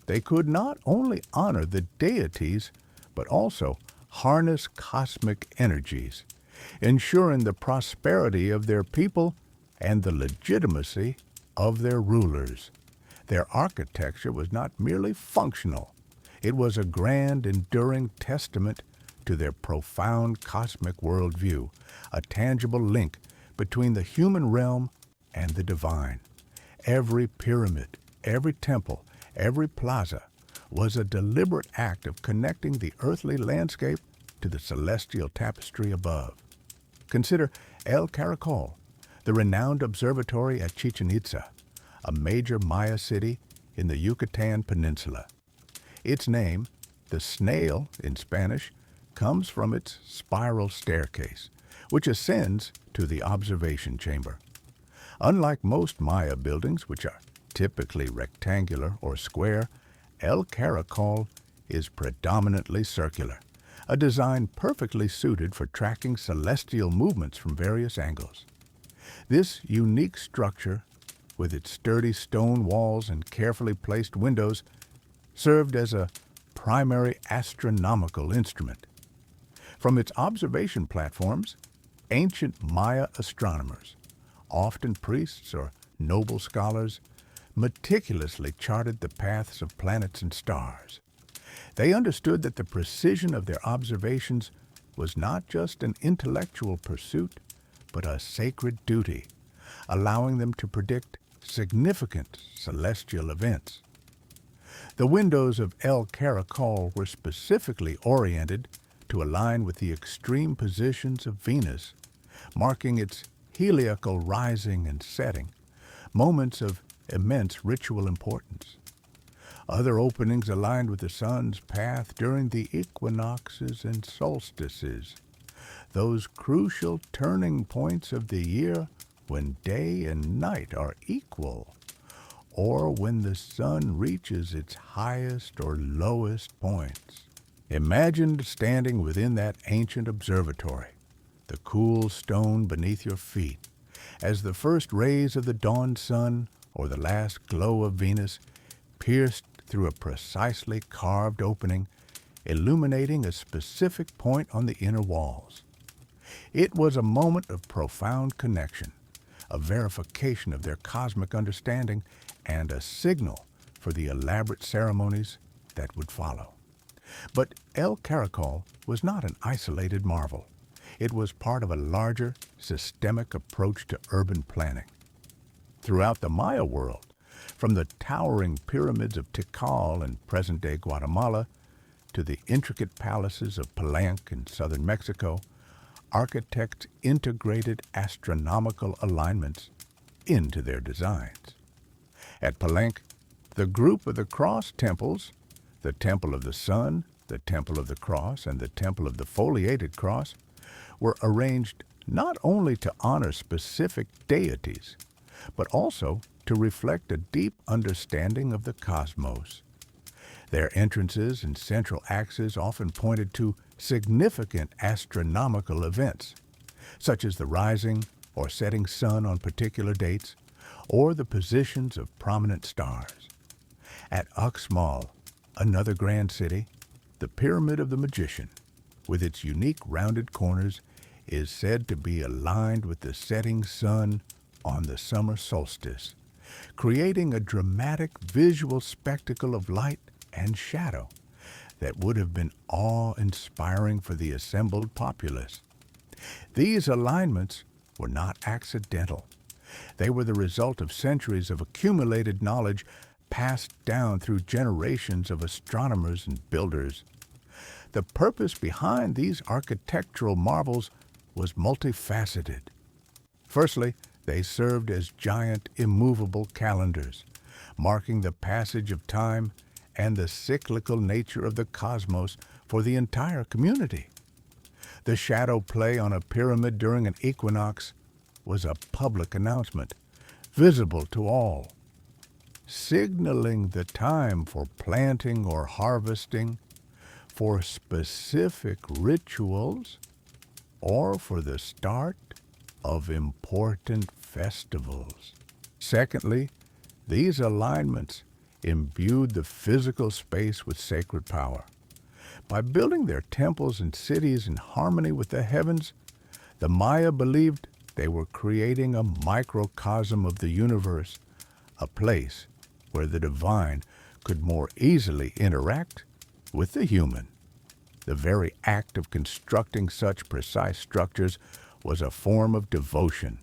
they could not only honor the deities, but also harness cosmic energies, ensuring the prosperity of their people and the legitimacy of their rulers. Their architecture was not merely functional. It was a grand, enduring testament to their profound cosmic worldview, a tangible link between the human realm and the divine. Every pyramid, every temple, every plaza was a deliberate act of connecting the earthly landscape to the celestial tapestry above. Consider El Caracol, the renowned observatory at Chichen Itza, a major Maya city in the Yucatan Peninsula. Its name, the snail in Spanish, comes from its spiral staircase, which ascends to the observation chamber. Unlike most Maya buildings, which are typically rectangular or square, El Caracol is predominantly circular, a design perfectly suited for tracking celestial movements from various angles. This unique structure, with its sturdy stone walls and carefully placed windows, served as a primary astronomical instrument. From its observation platforms, ancient Maya astronomers, often priests or noble scholars, meticulously charted the paths of planets and stars. They understood that the precision of their observations was not just an intellectual pursuit, but a sacred duty, allowing them to predict significant celestial events. The windows of El Caracol were specifically oriented to align with the extreme positions of Venus, marking its heliacal rising and setting, moments of immense ritual importance. Other openings aligned with the sun's path during the equinoxes and solstices, those crucial turning points of the year when day and night are equal, or when the sun reaches its highest or lowest points. Imagine standing within that ancient observatory, the cool stone beneath your feet, as the first rays of the dawn sun or the last glow of Venus pierced through a precisely carved opening, illuminating a specific point on the inner walls. It was a moment of profound connection, a verification of their cosmic understanding, and a signal for the elaborate ceremonies that would follow. But El Caracol was not an isolated marvel. It was part of a larger, systemic approach to urban planning. Throughout the Maya world, from the towering pyramids of Tikal in present-day Guatemala to the intricate palaces of Palenque in southern Mexico, architects integrated astronomical alignments into their designs. At Palenque, the group of the cross temples, the Temple of the Sun, the Temple of the Cross, and the Temple of the Foliated Cross, were arranged not only to honor specific deities, but also to reflect a deep understanding of the cosmos. Their entrances and central axes often pointed to significant astronomical events, such as the rising or setting sun on particular dates, or the positions of prominent stars. At Uxmal, another grand city, the Pyramid of the Magician, with its unique rounded corners, is said to be aligned with the setting sun on the summer solstice, creating a dramatic visual spectacle of light and shadow that would have been awe-inspiring for the assembled populace. These alignments were not accidental. They were the result of centuries of accumulated knowledge passed down through generations of astronomers and builders. The purpose behind these architectural marvels was multifaceted. Firstly, they served as giant immovable calendars, marking the passage of time and the cyclical nature of the cosmos for the entire community. The shadow play on a pyramid during an equinox was a public announcement, visible to all, signaling the time for planting or harvesting, for specific rituals, or for the start of important festivals. Secondly, these alignments imbued the physical space with sacred power. By building their temples and cities in harmony with the heavens, the Maya believed they were creating a microcosm of the universe, a place where the divine could more easily interact with the human. The very act of constructing such precise structures was a form of devotion,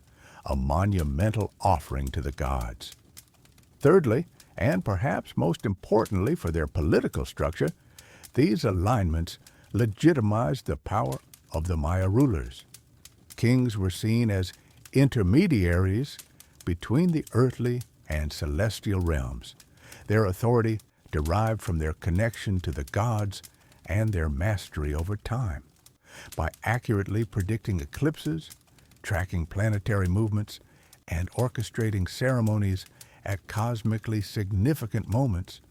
a monumental offering to the gods. Thirdly, and perhaps most importantly for their political structure, these alignments legitimized the power of the Maya rulers. Kings were seen as intermediaries between the earthly and celestial realms. Their authority derived from their connection to the gods and their mastery over time. By accurately predicting eclipses, tracking planetary movements, and orchestrating ceremonies at cosmically significant moments,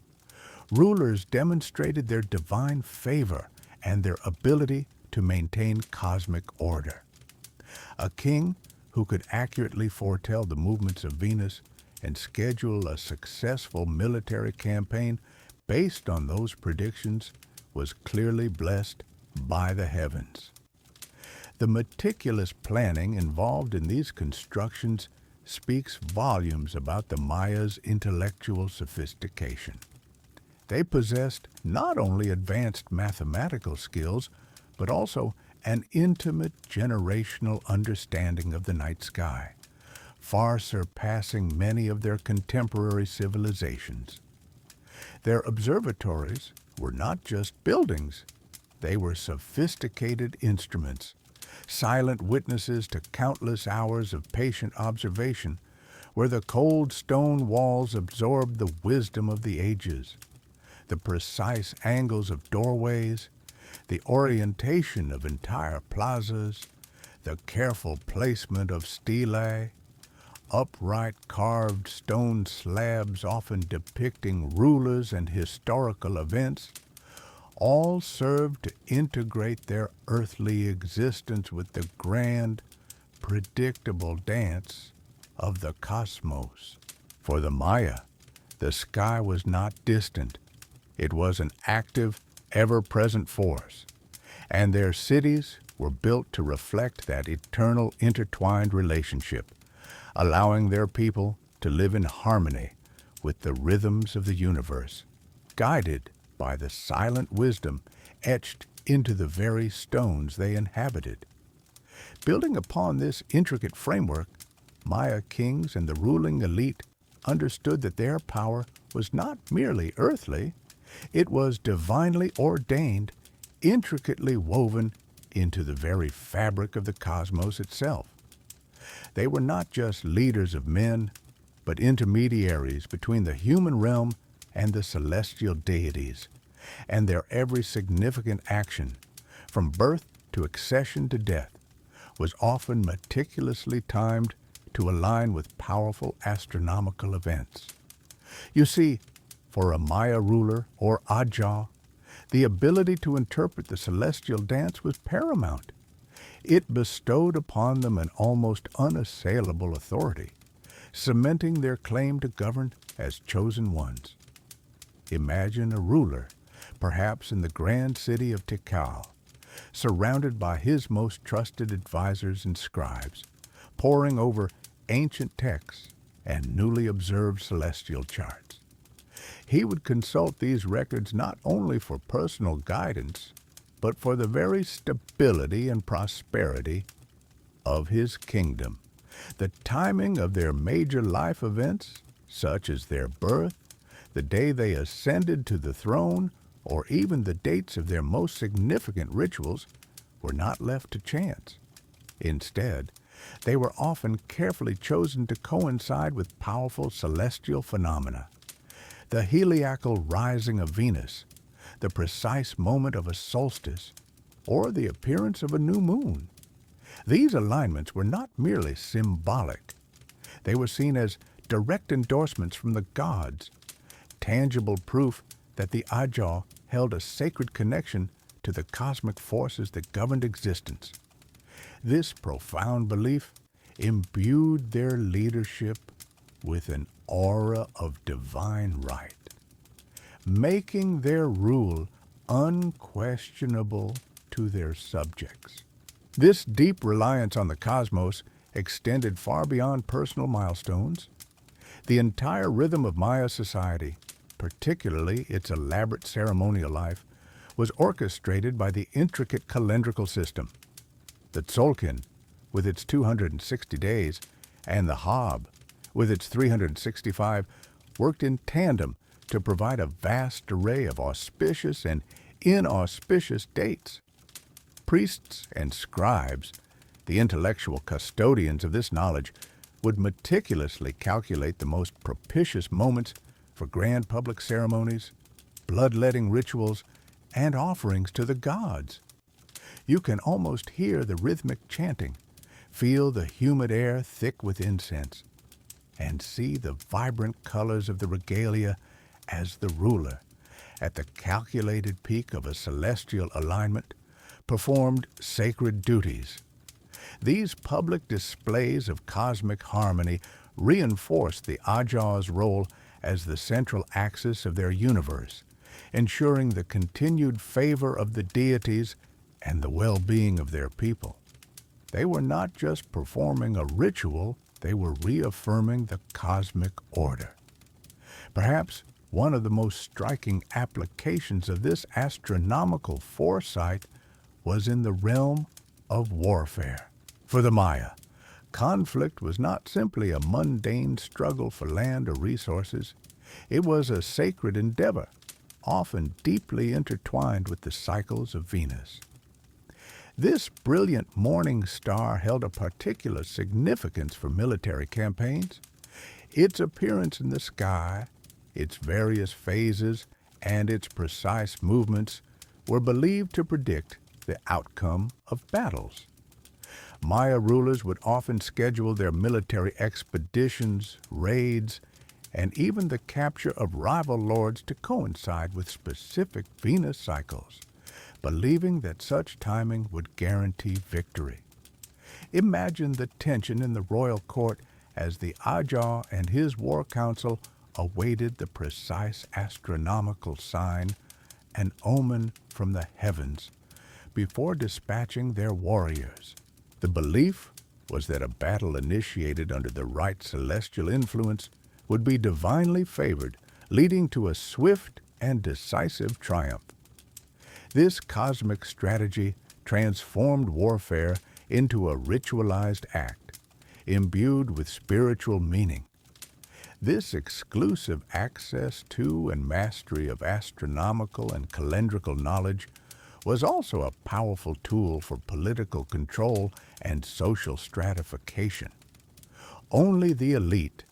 rulers demonstrated their divine favor and their ability to maintain cosmic order. A king who could accurately foretell the movements of Venus and schedule a successful military campaign based on those predictions was clearly blessed by the heavens. The meticulous planning involved in these constructions speaks volumes about the Mayas' intellectual sophistication. They possessed not only advanced mathematical skills, but also an intimate generational understanding of the night sky, far surpassing many of their contemporary civilizations. Their observatories were not just buildings, they were sophisticated instruments, silent witnesses to countless hours of patient observation, where the cold stone walls absorbed the wisdom of the ages. The precise angles of doorways, the orientation of entire plazas, the careful placement of stelae, upright carved stone slabs often depicting rulers and historical events, all served to integrate their earthly existence with the grand, predictable dance of the cosmos. For the Maya, the sky was not distant. It was an active, ever-present force, and their cities were built to reflect that eternal intertwined relationship, allowing their people to live in harmony with the rhythms of the universe, guided by the silent wisdom etched into the very stones they inhabited. Building upon this intricate framework, Maya kings and the ruling elite understood that their power was not merely earthly, it was divinely ordained, intricately woven into the very fabric of the cosmos itself. They were not just leaders of men, but intermediaries between the human realm and the celestial deities, and their every significant action, from birth to accession to death, was often meticulously timed to align with powerful astronomical events. You see, for a Maya ruler or Ajah, the ability to interpret the celestial dance was paramount. It bestowed upon them an almost unassailable authority, cementing their claim to govern as chosen ones. Imagine a ruler, perhaps in the grand city of Tikal, surrounded by his most trusted advisors and scribes, poring over ancient texts and newly observed celestial charts. He would consult these records not only for personal guidance, but for the very stability and prosperity of his kingdom. The timing of their major life events, such as their birth, the day they ascended to the throne, or even the dates of their most significant rituals, were not left to chance. Instead, they were often carefully chosen to coincide with powerful celestial phenomena. The heliacal rising of Venus, the precise moment of a solstice, or the appearance of a new moon. These alignments were not merely symbolic. They were seen as direct endorsements from the gods, tangible proof that the Ajah held a sacred connection to the cosmic forces that governed existence. This profound belief imbued their leadership with an aura of divine right, making their rule unquestionable to their subjects. This deep reliance on the cosmos extended far beyond personal milestones. The entire rhythm of Maya society, particularly its elaborate ceremonial life, was orchestrated by the intricate calendrical system. The Tzolkin, with its 260 days, and the Haab, with its 365, worked in tandem to provide a vast array of auspicious and inauspicious dates. Priests and scribes, the intellectual custodians of this knowledge, would meticulously calculate the most propitious moments for grand public ceremonies, bloodletting rituals, and offerings to the gods. You can almost hear the rhythmic chanting, feel the humid air thick with incense, and see the vibrant colors of the regalia as the ruler, at the calculated peak of a celestial alignment, performed sacred duties. These public displays of cosmic harmony reinforced the Ajah's role as the central axis of their universe, ensuring the continued favor of the deities and the well-being of their people. They were not just performing a ritual, they were reaffirming the cosmic order. Perhaps one of the most striking applications of this astronomical foresight was in the realm of warfare. For the Maya, conflict was not simply a mundane struggle for land or resources. It was a sacred endeavor, often deeply intertwined with the cycles of Venus. This brilliant morning star held a particular significance for military campaigns. Its appearance in the sky, its various phases, and its precise movements were believed to predict the outcome of battles. Maya rulers would often schedule their military expeditions, raids, and even the capture of rival lords to coincide with specific Venus cycles, believing that such timing would guarantee victory. Imagine the tension in the royal court as the Ajah and his war council awaited the precise astronomical sign, an omen from the heavens, before dispatching their warriors. The belief was that a battle initiated under the right celestial influence would be divinely favored, leading to a swift and decisive triumph. This cosmic strategy transformed warfare into a ritualized act, imbued with spiritual meaning. This exclusive access to and mastery of astronomical and calendrical knowledge was also a powerful tool for political control and social stratification. Only the elite,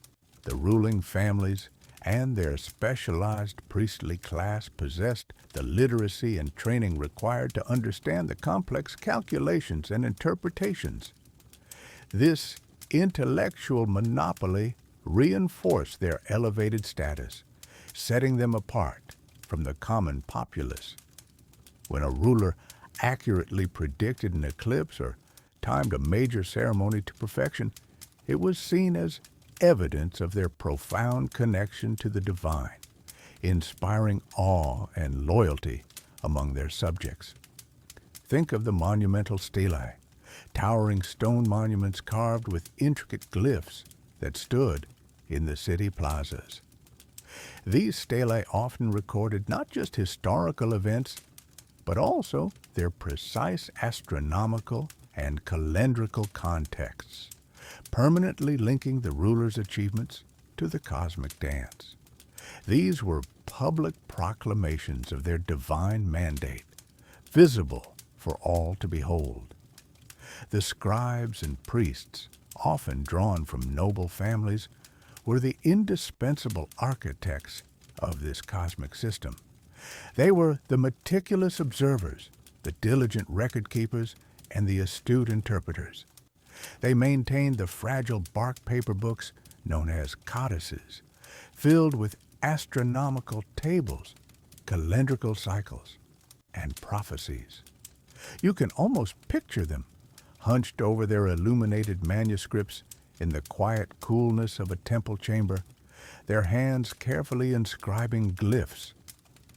the ruling families, and their specialized priestly class possessed the literacy and training required to understand the complex calculations and interpretations. This intellectual monopoly reinforced their elevated status, setting them apart from the common populace. When a ruler accurately predicted an eclipse or timed a major ceremony to perfection, it was seen as evidence of their profound connection to the divine, inspiring awe and loyalty among their subjects. Think of the monumental stelae, towering stone monuments carved with intricate glyphs that stood in the city plazas. These stelae often recorded not just historical events, but also their precise astronomical and calendrical contexts, permanently linking the ruler's achievements to the cosmic dance. These were public proclamations of their divine mandate, visible for all to behold. The scribes and priests, often drawn from noble families, were the indispensable architects of this cosmic system. They were the meticulous observers, the diligent record keepers, and the astute interpreters. They maintained the fragile bark paper books known as codices, filled with astronomical tables, calendrical cycles, and prophecies. You can almost picture them, hunched over their illuminated manuscripts in the quiet coolness of a temple chamber, their hands carefully inscribing glyphs,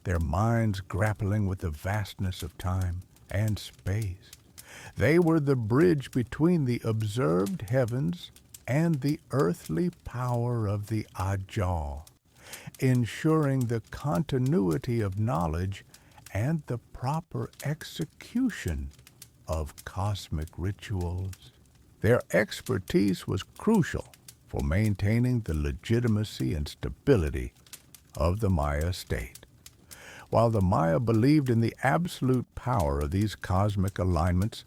their minds grappling with the vastness of time and space. They were the bridge between the observed heavens and the earthly power of the Ajah, ensuring the continuity of knowledge and the proper execution of cosmic rituals. Their expertise was crucial for maintaining the legitimacy and stability of the Maya state. While the Maya believed in the absolute power of these cosmic alignments,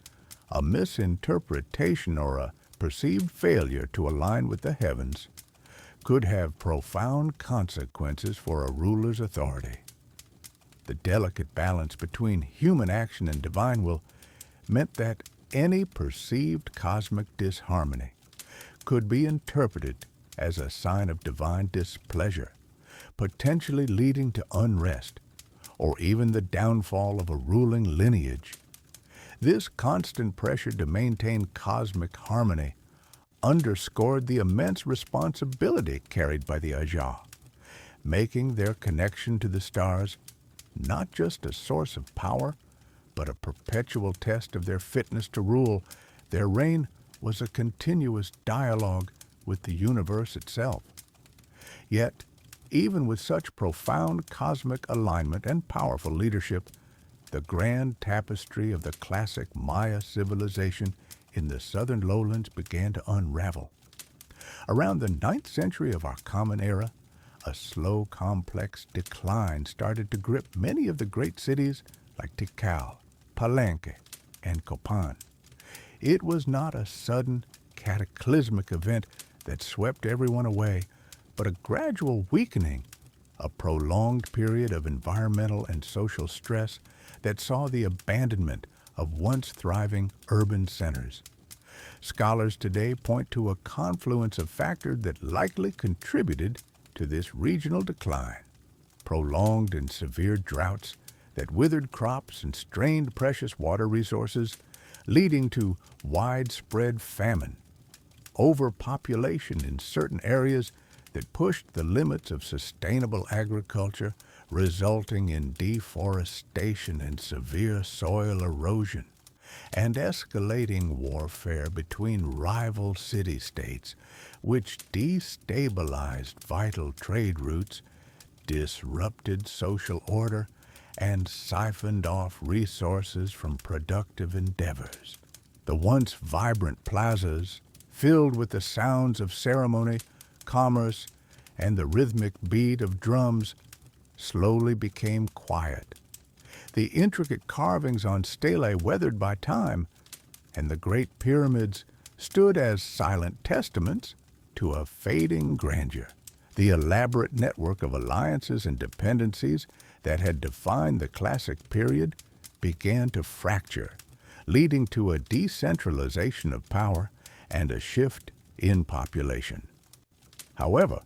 a misinterpretation or a perceived failure to align with the heavens could have profound consequences for a ruler's authority. The delicate balance between human action and divine will meant that any perceived cosmic disharmony could be interpreted as a sign of divine displeasure, potentially leading to unrest or even the downfall of a ruling lineage. This constant pressure to maintain cosmic harmony underscored the immense responsibility carried by the Ajah, making their connection to the stars not just a source of power, but a perpetual test of their fitness to rule. Their reign was a continuous dialogue with the universe itself. Yet, even with such profound cosmic alignment and powerful leadership, the grand tapestry of the classic Maya civilization in the southern lowlands began to unravel. Around the 9th century of our Common Era, a slow, complex decline started to grip many of the great cities like Tikal, Palenque, and Copan. It was not a sudden, cataclysmic event that swept everyone away, but a gradual weakening, a prolonged period of environmental and social stress that saw the abandonment of once thriving urban centers. Scholars today point to a confluence of factors that likely contributed to this regional decline. Prolonged and severe droughts that withered crops and strained precious water resources, leading to widespread famine. Overpopulation in certain areas that pushed the limits of sustainable agriculture, resulting in deforestation and severe soil erosion, and escalating warfare between rival city-states, which destabilized vital trade routes, disrupted social order, and siphoned off resources from productive endeavors. The once vibrant plazas, filled with the sounds of ceremony, commerce, and the rhythmic beat of drums, slowly became quiet. The intricate carvings on stelae weathered by time, and the great pyramids stood as silent testaments to a fading grandeur. The elaborate network of alliances and dependencies that had defined the classic period began to fracture, leading to a decentralization of power and a shift in population. However,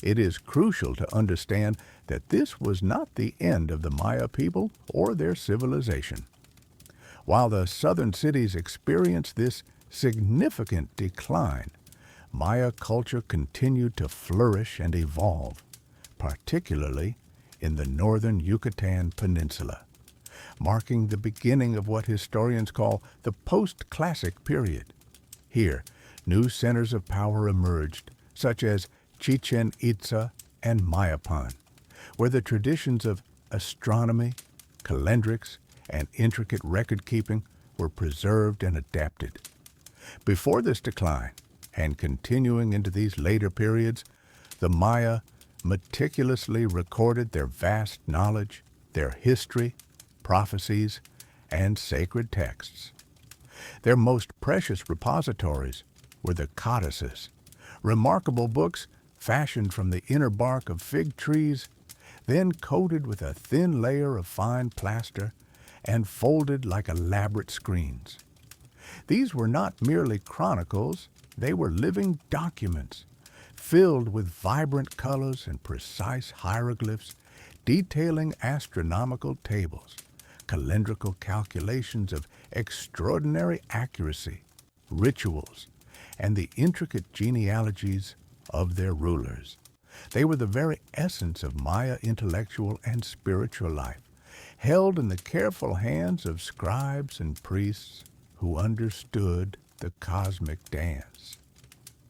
it is crucial to understand that this was not the end of the Maya people or their civilization. While the southern cities experienced this significant decline, Maya culture continued to flourish and evolve, particularly in the northern Yucatan Peninsula, marking the beginning of what historians call the post-classic period. Here, new centers of power emerged, such as Chichen Itza and Mayapan, where the traditions of astronomy, calendrics, and intricate record-keeping were preserved and adapted. Before this decline, and continuing into these later periods, the Maya meticulously recorded their vast knowledge, their history, prophecies, and sacred texts. Their most precious repositories were the codices, remarkable books fashioned from the inner bark of fig trees, then coated with a thin layer of fine plaster and folded like elaborate screens. These were not merely chronicles, they were living documents, filled with vibrant colors and precise hieroglyphs detailing astronomical tables, calendrical calculations of extraordinary accuracy, rituals, and the intricate genealogies of their rulers. They were the very essence of Maya intellectual and spiritual life, held in the careful hands of scribes and priests who understood the cosmic dance.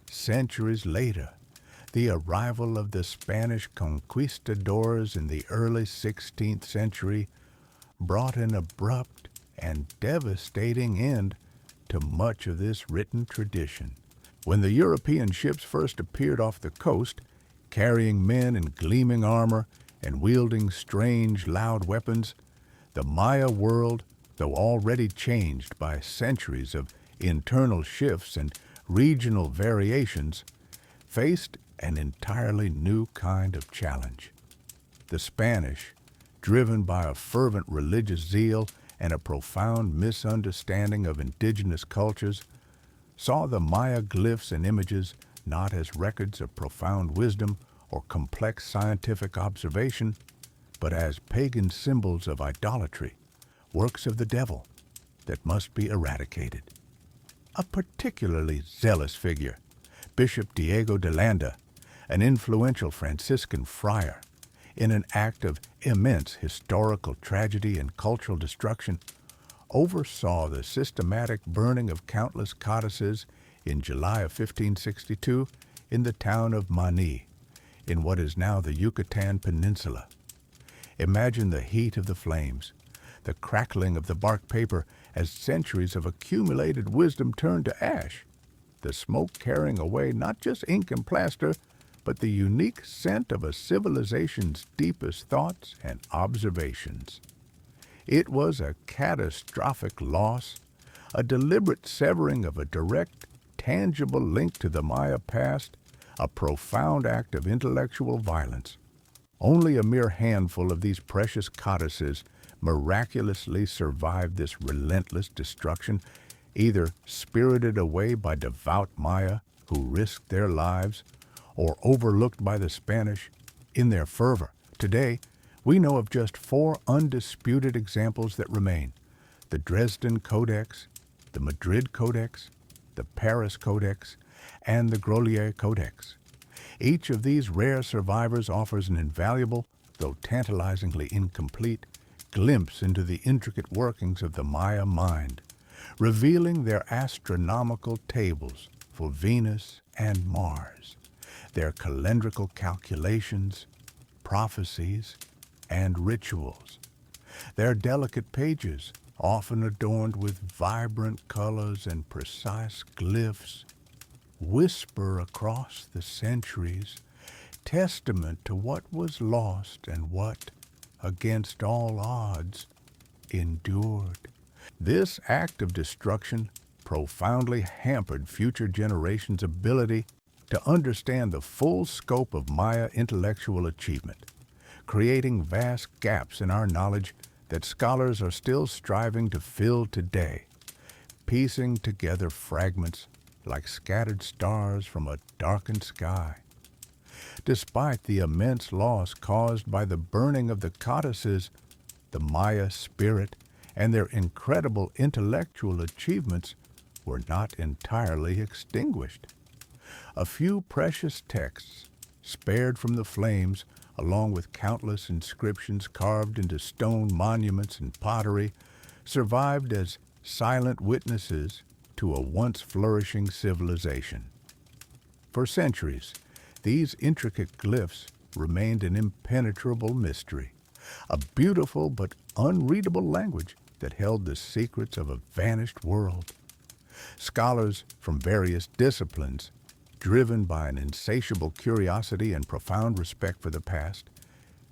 Centuries later, the arrival of the Spanish conquistadors in the early 16th century brought an abrupt and devastating end to much of this written tradition. When the European ships first appeared off the coast, carrying men in gleaming armor and wielding strange, loud weapons, the Maya world, though already changed by centuries of internal shifts and regional variations, faced an entirely new kind of challenge. The Spanish, driven by a fervent religious zeal and a profound misunderstanding of indigenous cultures, saw the Maya glyphs and images not as records of profound wisdom or complex scientific observation, but as pagan symbols of idolatry, works of the devil that must be eradicated. A particularly zealous figure, Bishop Diego de Landa, an influential Franciscan friar, in an act of immense historical tragedy and cultural destruction, oversaw the systematic burning of countless codices in July of 1562 in the town of Mani, in what is now the Yucatan Peninsula. Imagine the heat of the flames, the crackling of the bark paper as centuries of accumulated wisdom turned to ash, the smoke carrying away not just ink and plaster, but the unique scent of a civilization's deepest thoughts and observations. It was a catastrophic loss, a deliberate severing of a direct, tangible link to the Maya past, a profound act of intellectual violence. Only a mere handful of these precious codices miraculously survived this relentless destruction, either spirited away by devout Maya who risked their lives, or overlooked by the Spanish in their fervor. Today, we know of just 4 undisputed examples that remain: the Dresden Codex, the Madrid Codex, the Paris Codex, and the Grolier Codex. Each of these rare survivors offers an invaluable, though tantalizingly incomplete, glimpse into the intricate workings of the Maya mind, revealing their astronomical tables for Venus and Mars, their calendrical calculations, prophecies, and rituals. Their delicate pages often adorned with vibrant colors and precise glyphs, whisper across the centuries, testament to what was lost and what, against all odds, endured. This act of destruction profoundly hampered future generations' ability to understand the full scope of Maya intellectual achievement, creating vast gaps in our knowledge that scholars are still striving to fill today, piecing together fragments like scattered stars from a darkened sky. Despite the immense loss caused by the burning of the codices, the Maya spirit and their incredible intellectual achievements were not entirely extinguished. A few precious texts, spared from the flames, along with countless inscriptions carved into stone monuments and pottery, survived as silent witnesses to a once flourishing civilization. For centuries, these intricate glyphs remained an impenetrable mystery, a beautiful but unreadable language that held the secrets of a vanished world. Scholars from various disciplines, driven by an insatiable curiosity and profound respect for the past,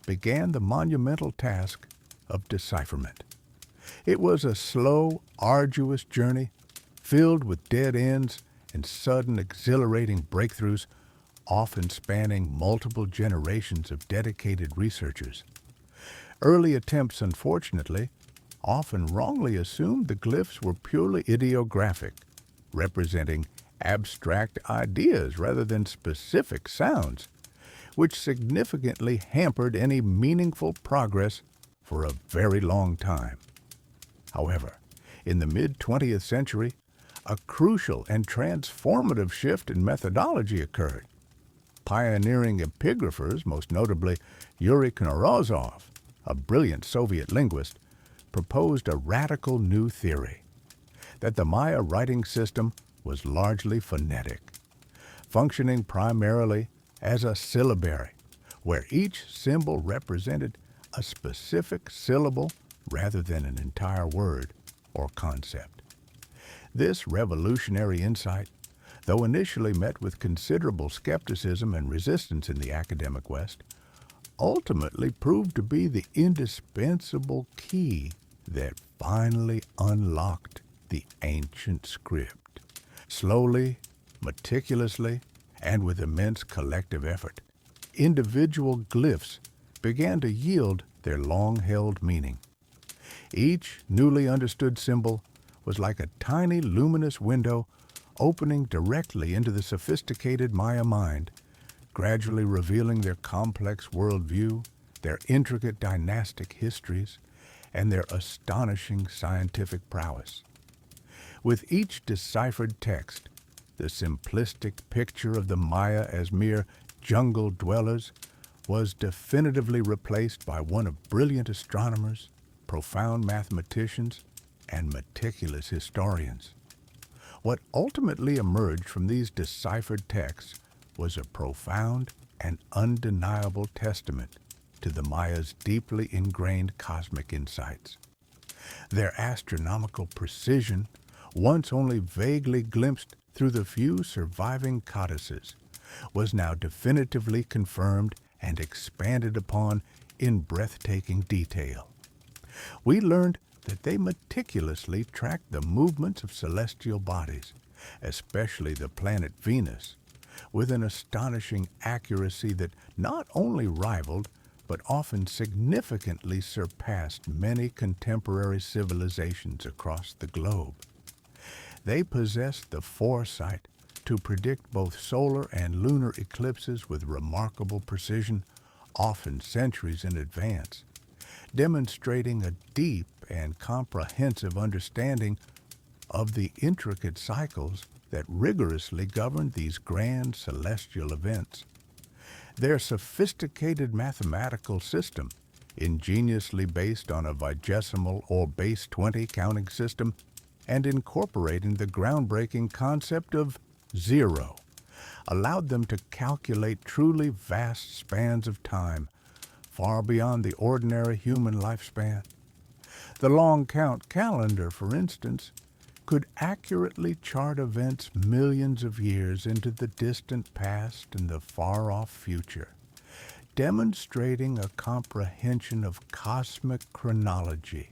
began the monumental task of decipherment. It was a slow, arduous journey, filled with dead ends and sudden, exhilarating breakthroughs, often spanning multiple generations of dedicated researchers. Early attempts, unfortunately, often wrongly assumed the glyphs were purely ideographic, representing abstract ideas rather than specific sounds, which significantly hampered any meaningful progress for a very long time. However, in the mid-20th century, a crucial and transformative shift in methodology occurred. Pioneering epigraphers, most notably Yuri Knorozov, a brilliant Soviet linguist, proposed a radical new theory, that the Maya writing system was largely phonetic, functioning primarily as a syllabary, where each symbol represented a specific syllable rather than an entire word or concept. This revolutionary insight, though initially met with considerable skepticism and resistance in the academic West, ultimately proved to be the indispensable key that finally unlocked the ancient script. Slowly, meticulously, and with immense collective effort, individual glyphs began to yield their long-held meaning. Each newly understood symbol was like a tiny luminous window opening directly into the sophisticated Maya mind, gradually revealing their complex worldview, their intricate dynastic histories, and their astonishing scientific prowess. With each deciphered text, the simplistic picture of the Maya as mere jungle dwellers was definitively replaced by one of brilliant astronomers, profound mathematicians, and meticulous historians. What ultimately emerged from these deciphered texts was a profound and undeniable testament to the Maya's deeply ingrained cosmic insights. Their astronomical precision, once only vaguely glimpsed through the few surviving codices, was now definitively confirmed and expanded upon in breathtaking detail. We learned that they meticulously tracked the movements of celestial bodies, especially the planet Venus, with an astonishing accuracy that not only rivaled, but often significantly surpassed many contemporary civilizations across the globe. They possessed the foresight to predict both solar and lunar eclipses with remarkable precision, often centuries in advance, demonstrating a deep and comprehensive understanding of the intricate cycles that rigorously govern these grand celestial events. Their sophisticated mathematical system, ingeniously based on a vigesimal or base 20 counting system and incorporating the groundbreaking concept of zero, allowed them to calculate truly vast spans of time, far beyond the ordinary human lifespan. The long count calendar, for instance, could accurately chart events millions of years into the distant past and the far-off future, demonstrating a comprehension of cosmic chronology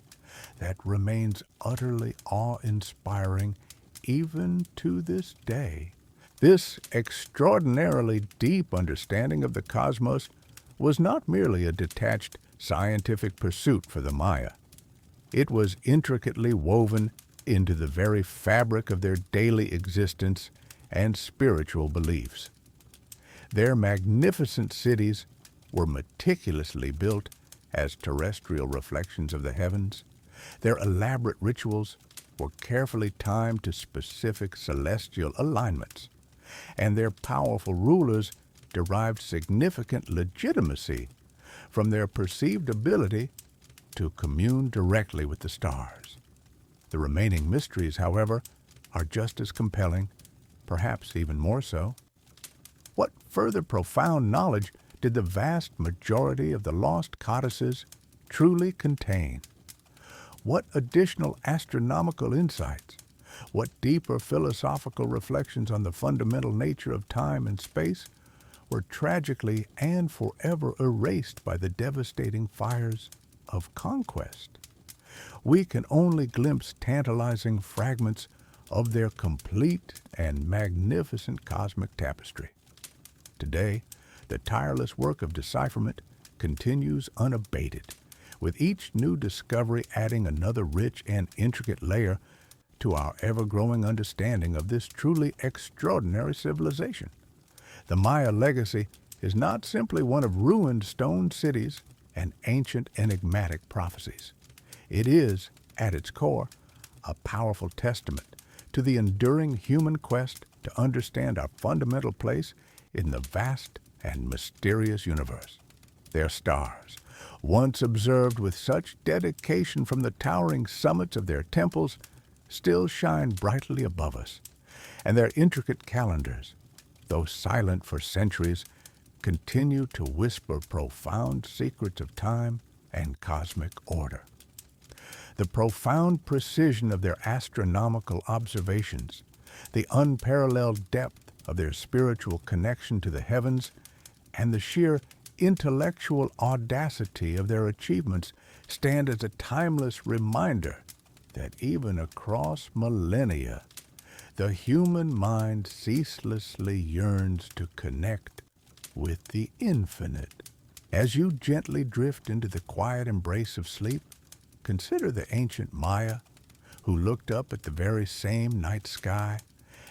that remains utterly awe-inspiring even to this day. This extraordinarily deep understanding of the cosmos was not merely a detached scientific pursuit for the Maya. It was intricately woven into the very fabric of their daily existence and spiritual beliefs. Their magnificent cities were meticulously built as terrestrial reflections of the heavens. Their elaborate rituals were carefully timed to specific celestial alignments, and their powerful rulers derived significant legitimacy from their perceived ability to commune directly with the stars. The remaining mysteries, however, are just as compelling, perhaps even more so. What further profound knowledge did the vast majority of the lost codices truly contain? What additional astronomical insights, what deeper philosophical reflections on the fundamental nature of time and space were tragically and forever erased by the devastating fires of conquest? We can only glimpse tantalizing fragments of their complete and magnificent cosmic tapestry. Today, the tireless work of decipherment continues unabated, with each new discovery adding another rich and intricate layer to our ever-growing understanding of this truly extraordinary civilization. The Maya legacy is not simply one of ruined stone cities and ancient enigmatic prophecies. It is, at its core, a powerful testament to the enduring human quest to understand our fundamental place in the vast and mysterious universe. Their stars, once observed with such dedication from the towering summits of their temples, still shine brightly above us, and their intricate calendars, though silent for centuries, continue to whisper profound secrets of time and cosmic order. The profound precision of their astronomical observations, the unparalleled depth of their spiritual connection to the heavens, and the sheer intellectual audacity of their achievements stand as a timeless reminder that even across millennia, the human mind ceaselessly yearns to connect with the infinite. As you gently drift into the quiet embrace of sleep, consider the ancient Maya, who looked up at the very same night sky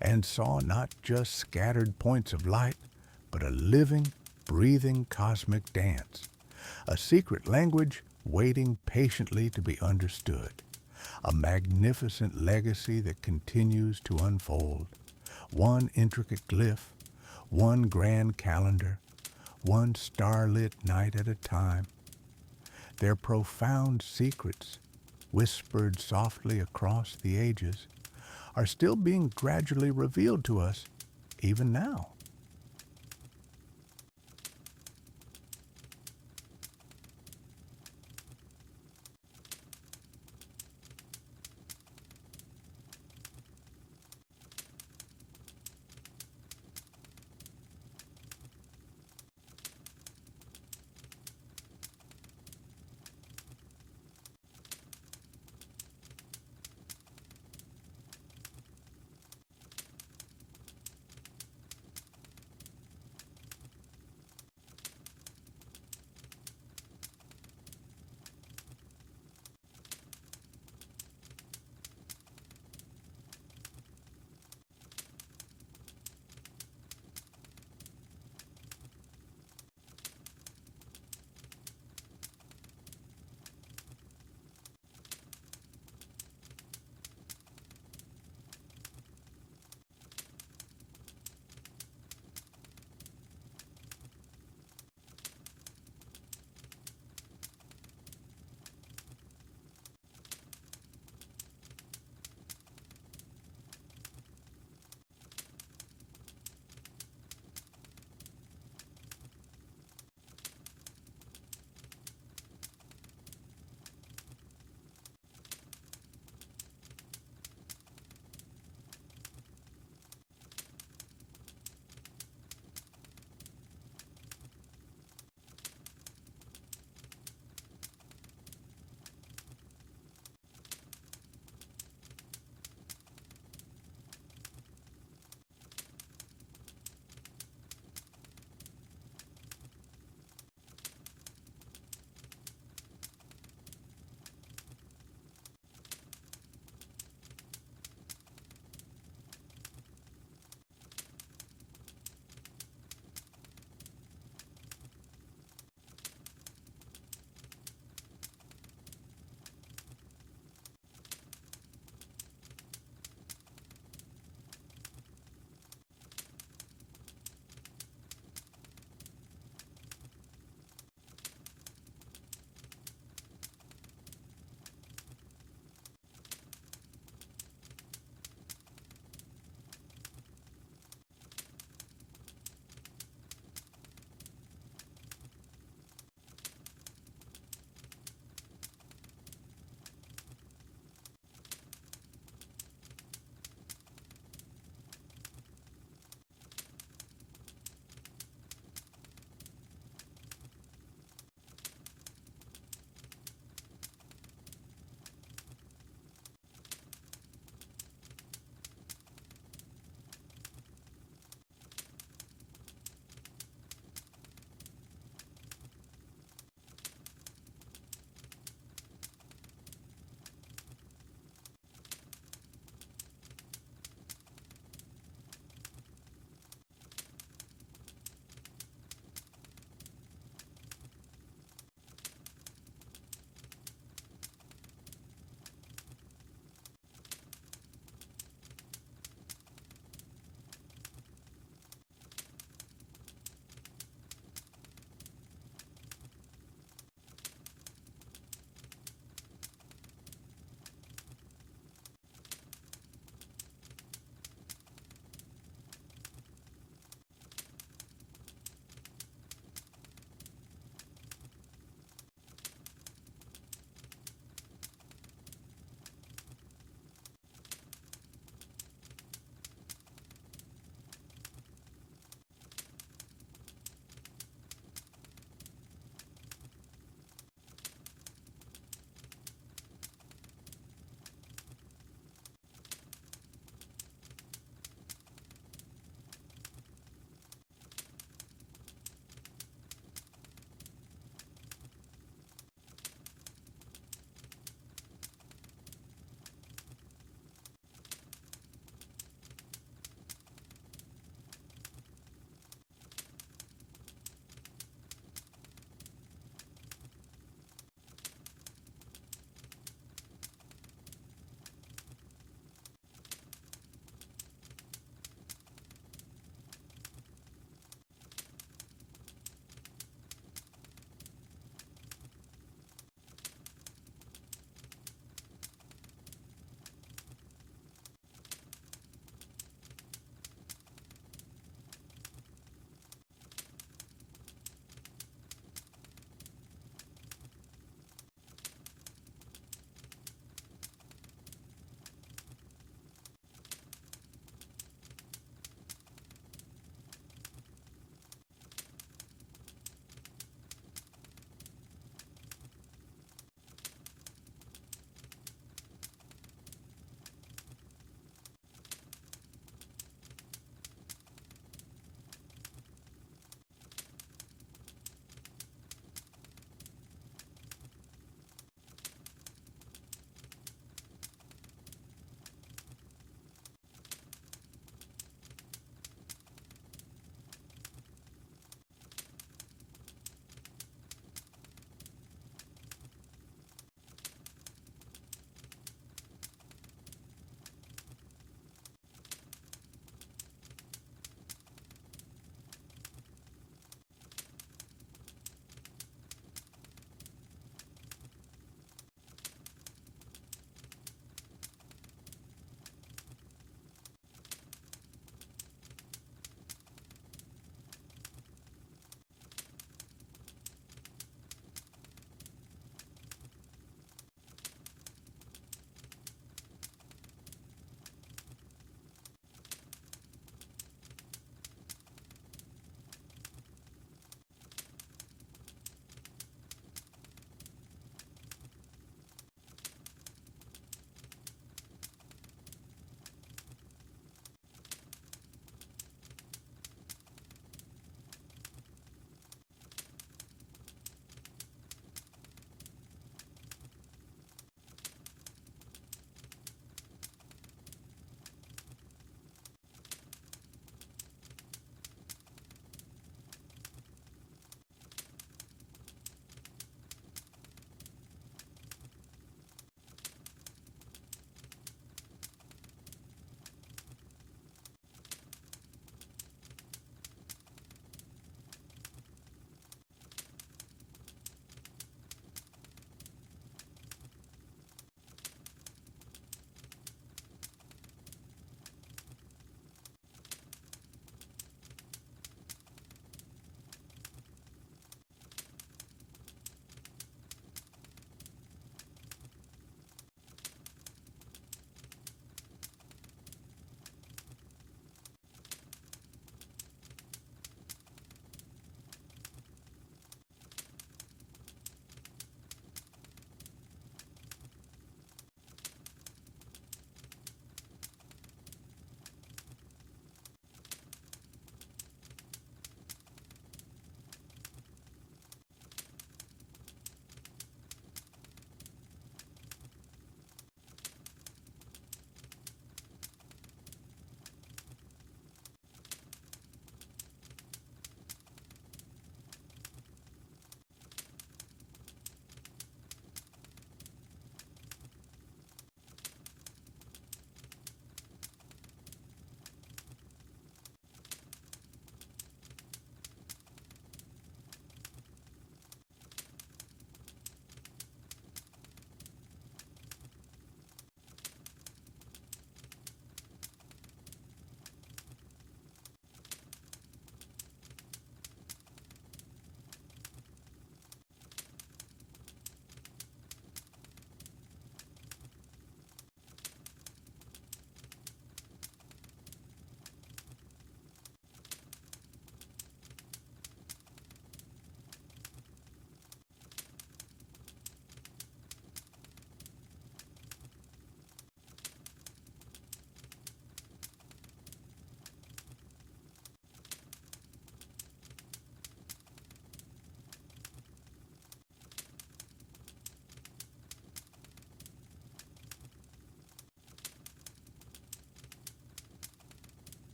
and saw not just scattered points of light, but a living, breathing cosmic dance, a secret language waiting patiently to be understood, a magnificent legacy that continues to unfold, one intricate glyph, one grand calendar, one starlit night at a time. Their profound secrets, whispered softly across the ages, are still being gradually revealed to us even now.